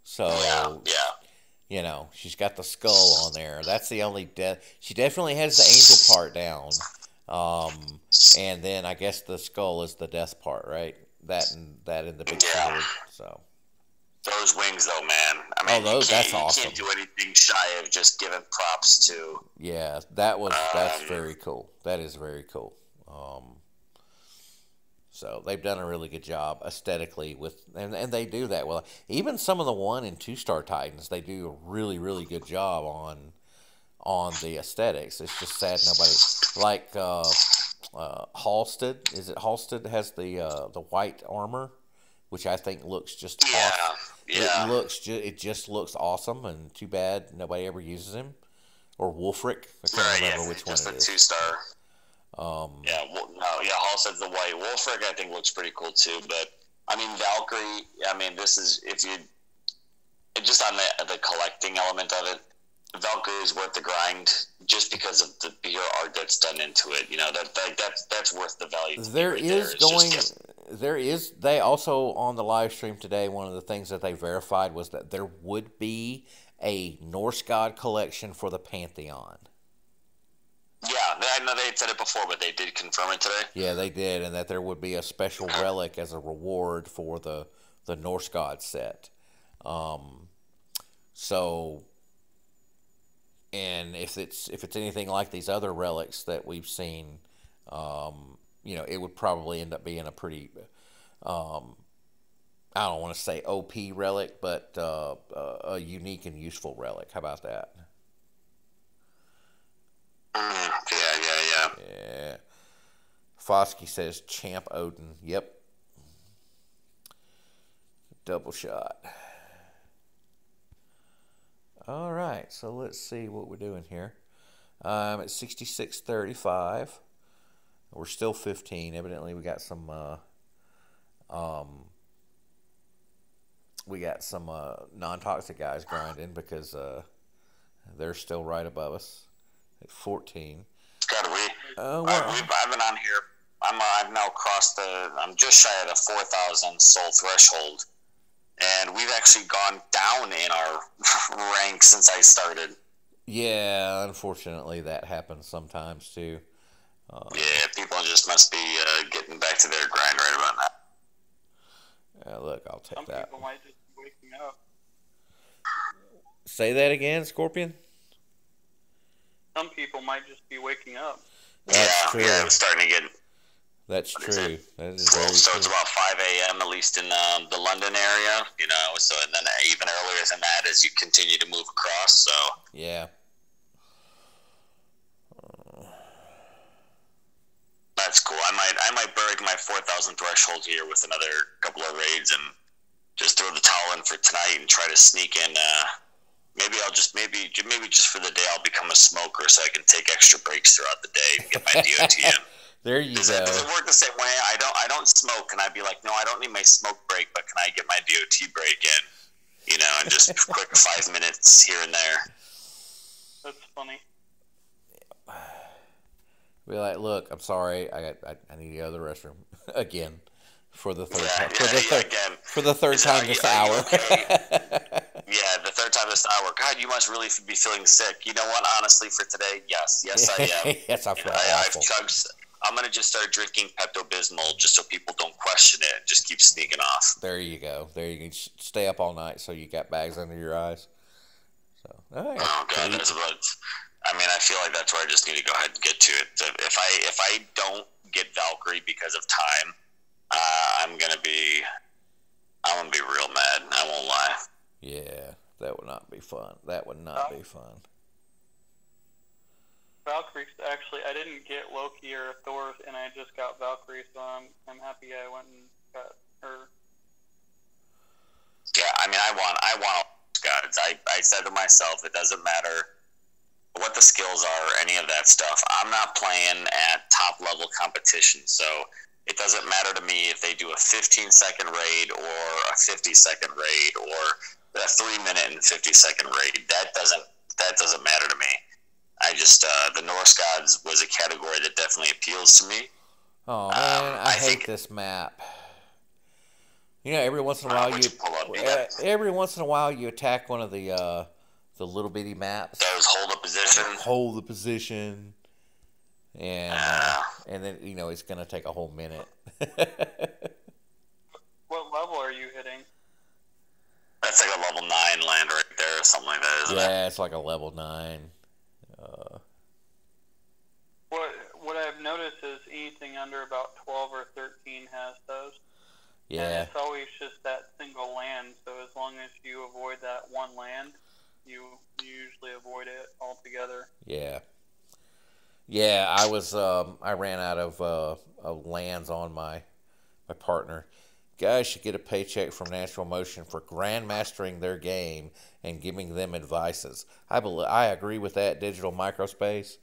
So yeah. She's got the skull on there. That's the only death. She definitely has the angel part down. And then I guess the skull is the death part, right? That in the big sword. So those wings, though, man. I mean, that's awesome. You can't do anything shy of just giving props to. Yeah, that's very cool. That is very cool. So they've done a really good job aesthetically and they do that well. Even some of the 1 and 2-star Titans, they do a really, really good job on the aesthetics. It's just sad nobody like Halstead. Is it Halstead has the white armor, which I think looks just awesome. Yeah. It just looks awesome, and too bad nobody ever uses him. Or Wolfric. I can't remember which one it is. Just a 2-star. Halstead's the white. Wolfric, I think, looks pretty cool too. But I mean, Valkyrie. I mean, this is just on the collecting element of it. Valkyrie is worth the grind just because of the pure art that's done into it. That's worth the value. They also on the live stream today, one of the things that they verified was that there would be a Norse god collection for the Pantheon. Yeah, I know they had said it before, but they did confirm it today. Yeah, they did, and that there would be a special relic as a reward for the Norse god set. And if it's anything like these other relics that we've seen, it would probably end up being a pretty, I don't want to say OP relic, but a unique and useful relic. How about that? Yeah. Yeah. Foskey says Champ Odin. Yep. Double shot. All right, so let's see what we're doing here. At 66.35. We're still 15. Evidently, we got some non-toxic guys grinding because they're still right above us at 14. Scott, Well, I've been on here. I've now crossed I'm just shy of the 4,000 soul threshold, and we've actually gone down in our rank since I started. yeah, unfortunately, that happens sometimes too. Yeah, people just must be getting back to their grind right about now. Look, I'll take Some that. people might just be waking up. Say that again, Scorpion. Some people might just be waking up. That's true. Yeah, it's starting to get That's What is true. it? That is slow. very So true. it's about 5 a.m. at least in the London area, you know. So and then even earlier than that as you continue to move across. So Yeah. that's cool. I might break my 4,000 threshold here with another couple of raids and just throw the towel in for tonight and try to sneak in. Maybe just for the day I'll become a smoker so I can take extra breaks throughout the day and get my DOT in. There you Does go. it work the same way? I don't smoke, and I'd be like, no, I don't need my smoke break, but can I get my DOT break in? You know, and just quick 5 minutes here and there. That's funny. Be like, look, I'm sorry, I need to go to the restroom again for the third time. Again. For the third Is time are this you hour. okay? Yeah, the third time this hour. God, you must really be feeling sick. You know what? Honestly, for today, yes, I am. Yes, I feel I've awful. chugged. I'm gonna just start drinking Pepto-Bismol just so people don't question it and just keep sneaking off. There you go. There you can stay up all night so you got bags under your eyes. So, all right. Oh God, that's what. I mean, I feel like that's where I just need to go ahead and get to it. If I don't get Valkyrie because of time, I'm gonna be real mad. I won't lie. Yeah, that would not be fun. That would not be fun. Valkyrie, actually, I didn't get Loki or Thor, and I just got Valkyrie, so I'm happy I went and got her. Yeah, I mean, I want all those gods. I said to myself, it doesn't matter what the skills are or any of that stuff. I'm not playing at top level competition, so it doesn't matter to me if they do a 15-second raid or a 50-second raid or a 3-minute and 50-second raid. That doesn't matter to me. I just the Norse gods was a category that definitely appeals to me. Oh man, I hate think- this map. You know, every once in a while What'd you pull up, Nina? every once in a while you attack one of the little bitty maps, Those hold a position. hold the position, and then you know it's gonna take a whole minute. What level are you hitting? That's like a level 9 land right there or something like that, isn't it? Yeah, it's like a level 9. What I've noticed is anything under about 12 or 13 has those. And Yeah, it's always just that single land, so as long as you avoid that one land, you usually avoid it altogether. yeah. I ran out of lands on my partner. Guys should get a paycheck from Natural Motion for grandmastering their game and giving them advices. I agree with that, Digital Microspace.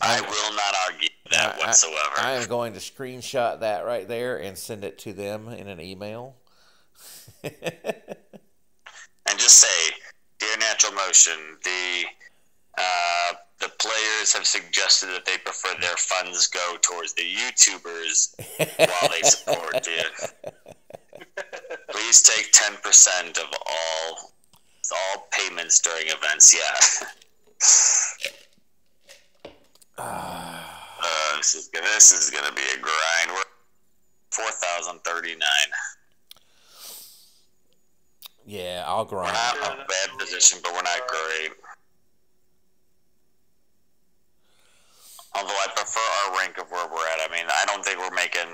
I will not argue that whatsoever. I am going to screenshot that right there and send it to them in an email. And just say, dear Natural Motion, the players have suggested that they prefer their funds go towards the YouTubers while they support you. Please take 10% of all payments during events. Yeah. This is gonna be a grind. We're 4,039. Yeah, I'll We're grind. not in a bad position, but we're not great. Although I prefer our rank of where we're at. I mean, I don't think we're making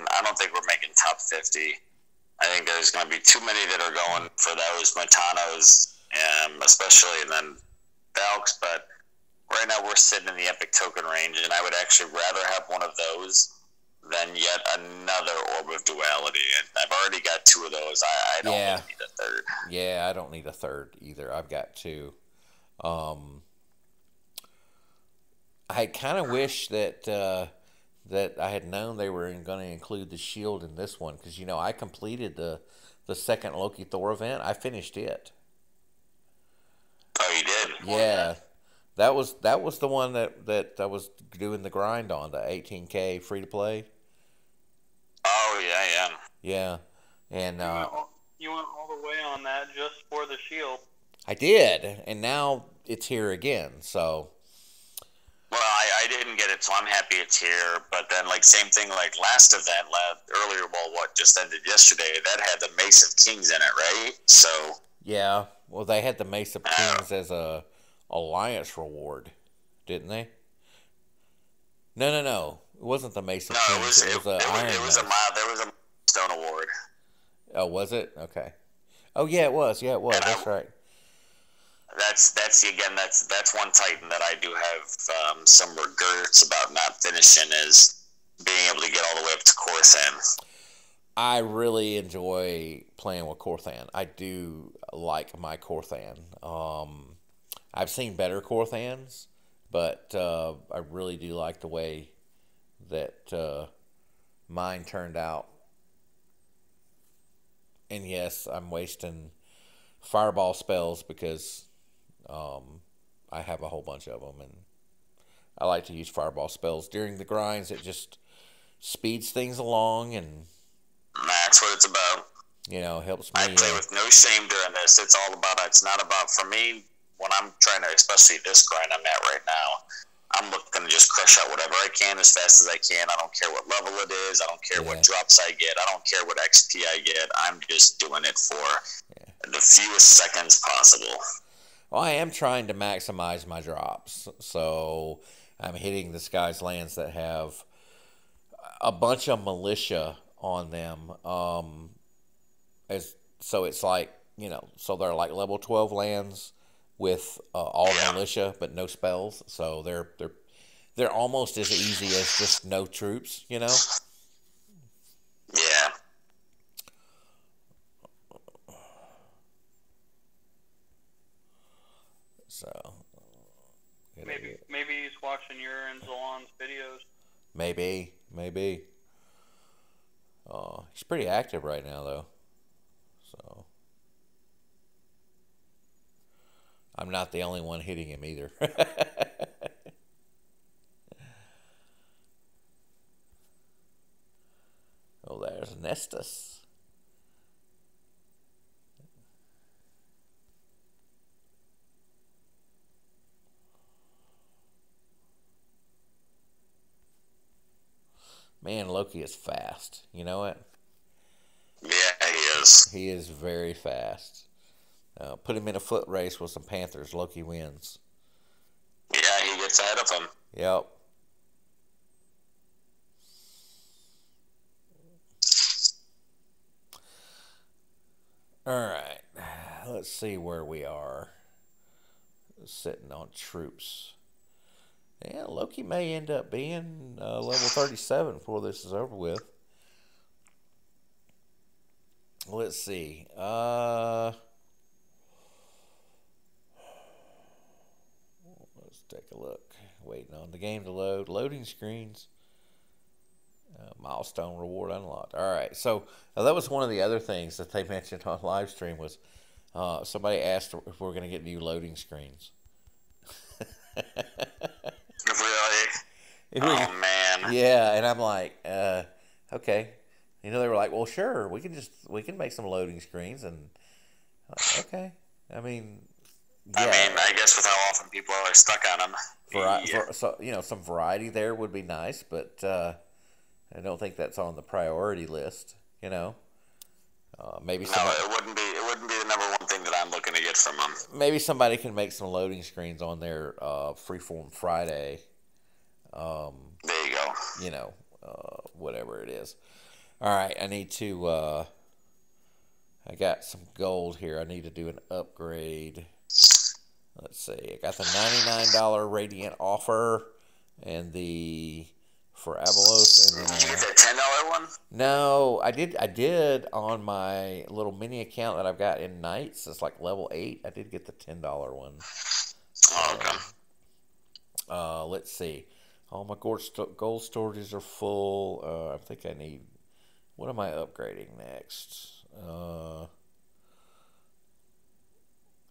top 50. I think there's going to be too many that are going for those Matanos, especially, and then Valks. But right now we're sitting in the epic token range, and I would actually rather have one of those than yet another Orb of Duality. And I've already got 2 of those. I don't Yeah. really need a third. Yeah, I don't need a third either. I've got 2. I kind of wish that that I had known they were going to include the shield in this one, because I completed the second Loki Thor event. I finished it. Oh, you did? Yeah, that was the one that I was doing the grind on, the 18K free to play. Oh, yeah. Yeah, and You went all the way on that just for the shield. I did, and now it's here again. So. Well, I didn't get it, so I'm happy it's here. But then, same thing, last event, earlier, what just ended yesterday, that had the Mace of Kings in it, right? So. Yeah, well, they had the Mace of Kings as a alliance reward, didn't they? No, it wasn't the Mace of Kings. It was Iron Mace. There was a milestone award. Oh, was it? Okay. Oh, yeah, it was. That's right. That's one Titan that I do have some regrets about not finishing, is being able to get all the way up to Korthan. I really enjoy playing with Korthan. I do like my Korthan. I've seen better Korthans, but I really do like the way that mine turned out. And yes, I'm wasting fireball spells because I have a whole bunch of them, and I like to use fireball spells during the grinds. It just speeds things along, and that's what it's about. Helps me. I play with no shame during this. It's not about, for me, when I'm trying to, especially this grind I'm at right now, I'm looking to just crush out whatever I can as fast as I can. I don't care what level it is. I don't care what drops I get. I don't care what XP I get. I'm just doing it for the fewest seconds possible. Well, I am trying to maximize my drops, so I'm hitting the Sky's Lands that have a bunch of militia on them. So it's so they're like level 12 lands with all militia but no spells. So they're almost as easy as just no troops, Yeah. So maybe he's watching your and Zalon's videos. Maybe. He's pretty active right now, though. So I'm not the only one hitting him either. Oh, there's Nestus. Man, Loki is fast. You know it? Yeah, he is. He is very fast. Put him in a foot race with some Panthers. Loki wins. Yeah, he gets ahead of him. Yep. All right. Let's see where we are. Sitting on troops. Yeah, Loki may end up being level 37 before this is over with. Let's see. Let's take a look. Waiting on the game to load. Loading screens. Milestone reward unlocked. All right. So that was one of the other things that they mentioned on live stream was somebody asked if we're going to get new loading screens. Really? Oh, man. Yeah, and I'm like, okay. They were like, well, sure, we can make some loading screens, and okay. I mean, yeah. I guess with how often people are stuck on them. Some variety there would be nice, but I don't think that's on the priority list. Maybe it wouldn't be the number one thing that I'm looking to get from them. Maybe somebody can make some loading screens on their Freeform Friday. There you go. Whatever it is. All right, I need to. I got some gold here. I need to do an upgrade Let's see. I got the $99 Radiant offer and for Avalos, and Did you then get that $10 one? no, I did on my little mini account that I've got in Knights. It's like level 8. I did get the $10 one. Oh, okay. Let's see. All my gold storages are full. I think I need. What am I upgrading next?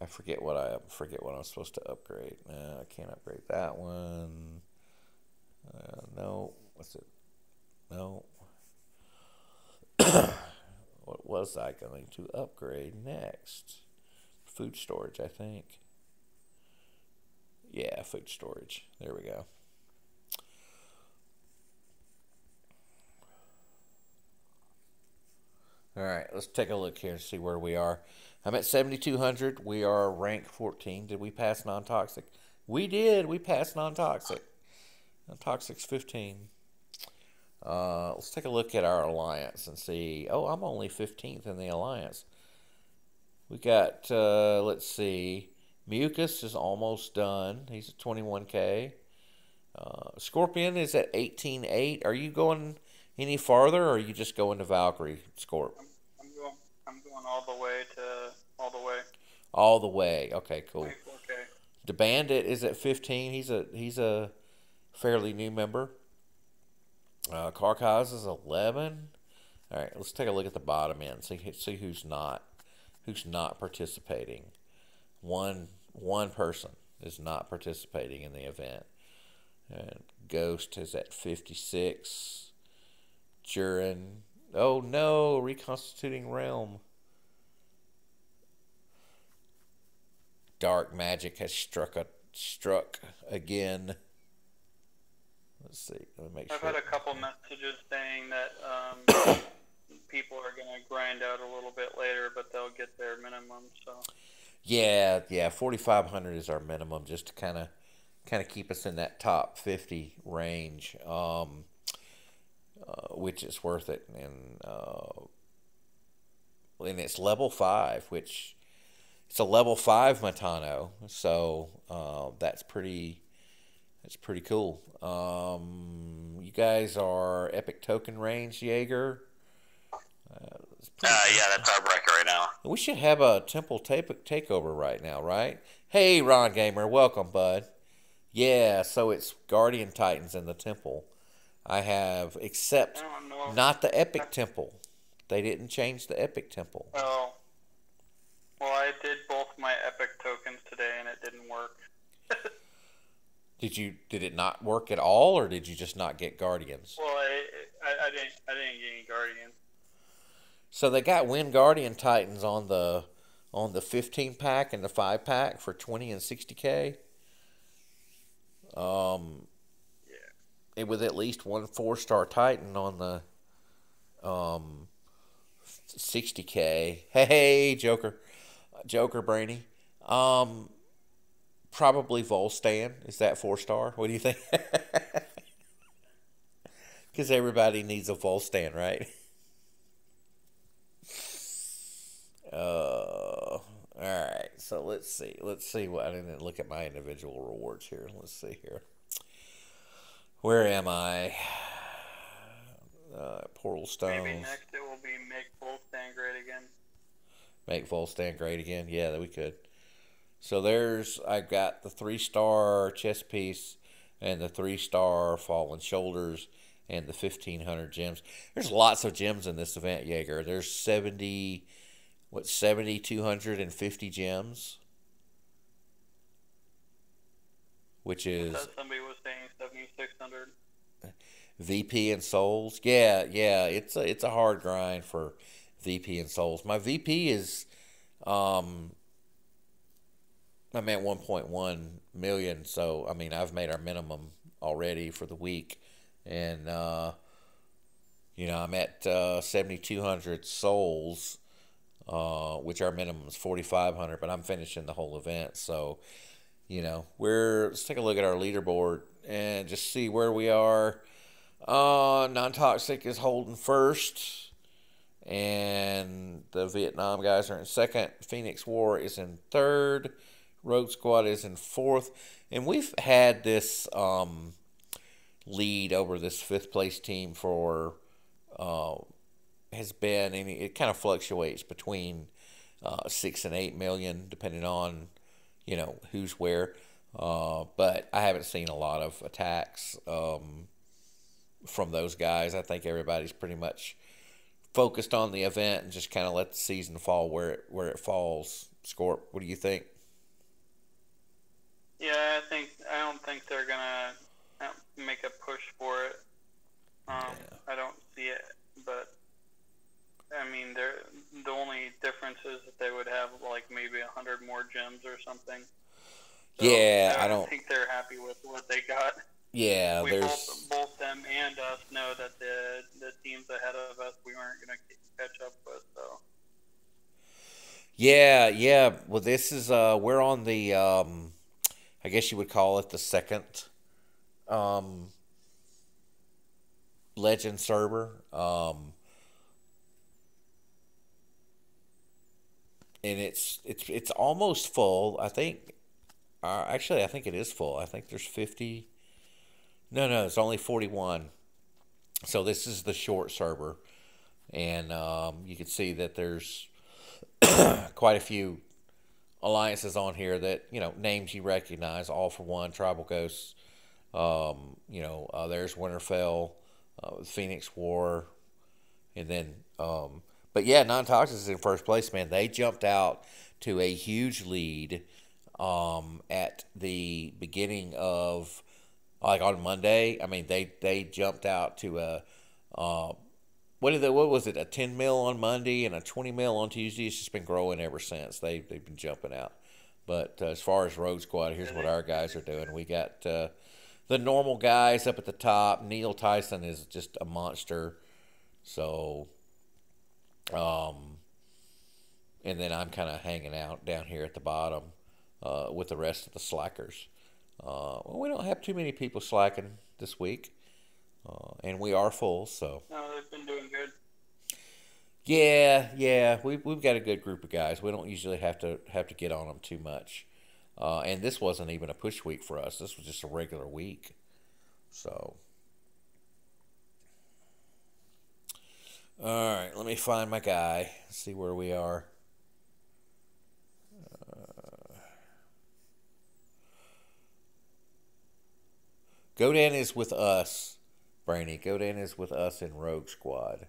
I forget what I'm supposed to upgrade. I can't upgrade that one. No. What's it? No. What was I going to upgrade next? Food storage, I think. Yeah, food storage. There we go. All right, let's take a look here and see where we are. I'm at 7,200. We are rank 14. Did we pass non-toxic? We did. We passed non-toxic. Non-toxic's 15. Let's take a look at our alliance and see. Oh, I'm only 15th in the alliance. We got, let's see. Mucus is almost done. He's at 21K. Scorpion is at 18.8. Are you going any farther, or are you just going to Valkyrie, Scorp? I'm going all the way to all the way. All the way. Okay, cool. 24K. The Bandit is at 15. He's a fairly new member. Karkaz is 11. All right, let's take a look at the bottom end. See who's not participating. One person is not participating in the event. And Ghost is at 56. Jurin. Oh no, reconstituting realm. Dark magic has struck again. Let's see. Let me make sure. I've had a couple messages saying that people are going to grind out a little bit later, but they'll get their minimum. So. Yeah, 4,500 is our minimum, just to kind of keep us in that top 50 range, which is worth it. And it's level 5, which it's a level 5 Matano, so that's pretty cool. You guys are epic token range, Jaeger. Yeah, that's our bracket right now. We should have a temple takeover right now, right? Hey, Ron Gamer, welcome, bud. Yeah, so it's Guardian Titans in the temple. I have, except not the epic temple. They didn't change the epic temple. Oh. Well, I did both my epic tokens today, and it didn't work. Did it not work at all, or did you just not get Guardians? Well, I didn't get any Guardians. So they got Wind Guardian Titans on the 15 pack and the 5 pack for 20 and 60K. It with at least one 4-star Titan on the 60K. Hey, Joker Brainy. Probably Volstan. Is that 4-star? What do you think? Because everybody needs a Volstan, right? All right. So let's see. What I didn't look at my individual rewards here. Let's see here. Where am I? Portal Stones. Maybe next it will be make Volstan great again. Make Volstan great again. Yeah, we could. So I got the 3-star chest piece and the 3-star Fallen Shoulders and the 1,500 gems. There's lots of gems in this event, Jaeger. There's 7,250 gems, which is. Somebody was saying 7,600. VP and Souls. Yeah. It's a hard grind for VP and Souls. My VP is. I'm at 1.1 million, so I mean I've made our minimum already for the week, and I'm at 7,200 souls, which our minimum is 4,500, but I'm finishing the whole event, so let's take a look at our leaderboard and just see where we are. Non-toxic is holding first, and the Vietnam guys are in second. Phoenix War is in third. Rogue Squad is in fourth, and we've had this lead over this fifth place team for has been, and it kind of fluctuates between 6 and 8 million, depending on who's where. But I haven't seen a lot of attacks from those guys. I think everybody's pretty much focused on the event and just kind of let the season fall where it falls. Scorp, what do you think? Yeah, I don't think they're gonna make a push for it. I don't see it, but I mean, the only difference is that they would have like maybe 100 more gems or something. So Yeah, I don't think they're happy with what they got. Yeah, we both them and us know that the teams ahead of us we weren't gonna catch up with. So. Yeah. Well, this is we're on the I guess you would call it the second Legend server. And it's almost full. I think. Actually, I think it is full. I think there's 50. No, it's only 41. So this is the short server, and you can see that there's quite a few alliances on here that names you recognize. All for One, Tribal Ghosts. There's Winterfell, Phoenix War, and then. But yeah, Non-Toxic is in first place, man. They jumped out to a huge lead at the beginning of, like on Monday. I mean, they jumped out to a what was it? A 10 mil on Monday and a 20 mil on Tuesday. It's just been growing ever since. They've been jumping out. But as far as Rogue Squad, here's what our guys are doing. We got the normal guys up at the top. Neil Tyson is just a monster. So. And then I'm kind of hanging out down here at the bottom with the rest of the slackers. We don't have too many people slacking this week, and we are full. So no, they've been doing good. Yeah, we've got a good group of guys. We don't usually have to get on them too much, and this wasn't even a push week for us. This was just a regular week, so. All right, let me find my guy, see where we are. Godan is with us, Brainy. Godan is with us in Rogue Squad.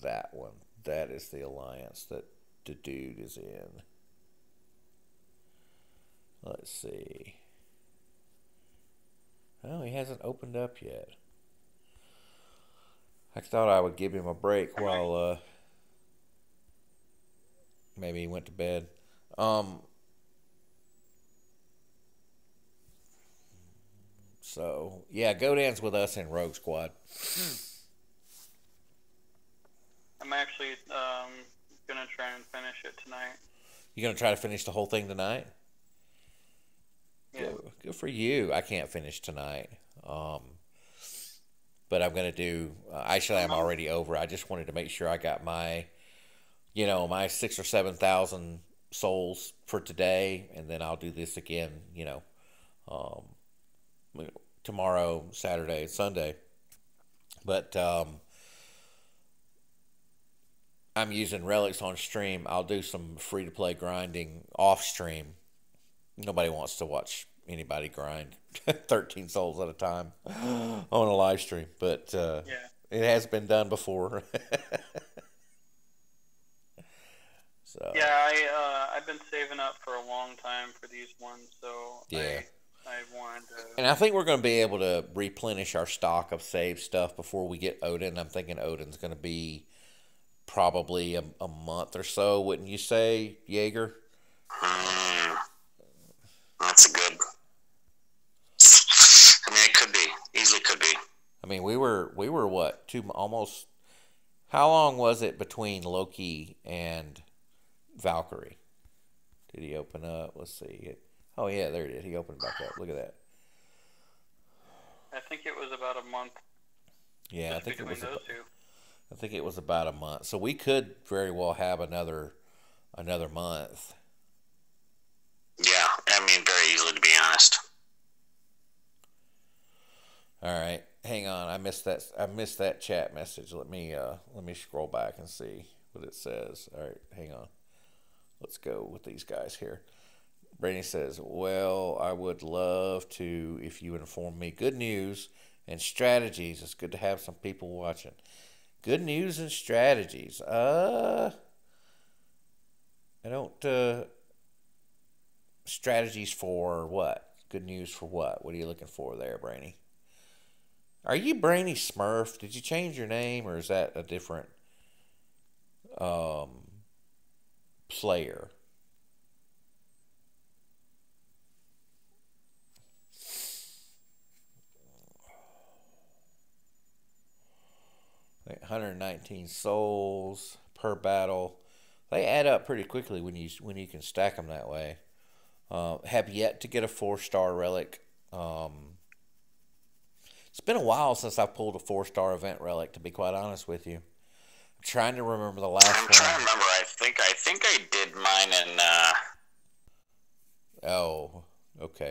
That one. That is the alliance that the dude is in. Let's see. Well, he hasn't opened up yet. I thought I would give him a break while maybe he went to bed. So, yeah, Godan's with us in Rogue Squad. I'm actually going to try and finish it tonight. You going to try to finish the whole thing tonight? Yeah. Good for you. I can't finish tonight. But I'm going to do, actually I'm already over. I just wanted to make sure I got my, my 6,000 or 7,000 souls for today. And then I'll do this again, tomorrow, Saturday, Sunday. But I'm using relics on stream. I'll do some free-to-play grinding off stream. Nobody wants to watch anybody grind 13 souls at a time on a live stream, but it has been done before. So yeah, I've been saving up for a long time for these ones, so yeah. I wanted to. And I think we're going to be able to replenish our stock of save stuff before we get Odin. I'm thinking Odin's going to be probably a month or so, wouldn't you say, Jaeger? That's a good. I mean, it could be. Easily could be. I mean, we were what, almost. How long was it between Loki and Valkyrie? Did he open up? Let's see. Oh yeah, there it is. He opened back up. Look at that. I think it was about a month. Yeah, I think it was. Those two. I think it was about a month. So we could very well have another another month. Yeah, I mean, very easily, to be honest. All right, hang on. I missed that chat message. Let me scroll back and see what it says. All right, hang on. Let's go with these guys here. Brady says, "Well, I would love to if you inform me. Good news and strategies. It's good to have some people watching. Good news and strategies. I don't. Strategies for what? Good news for what? What are you looking for there, Brainy? Are you Brainy Smurf? Did you change your name, or is that a different player?" Like 119 souls per battle. They add up pretty quickly when you can stack them that way. Have yet to get a 4-star relic. It's been a while since I pulled a 4-star event relic, to be quite honest with you. I'm trying to remember the last one. I'm trying to remember. I think I did mine in. Oh, okay.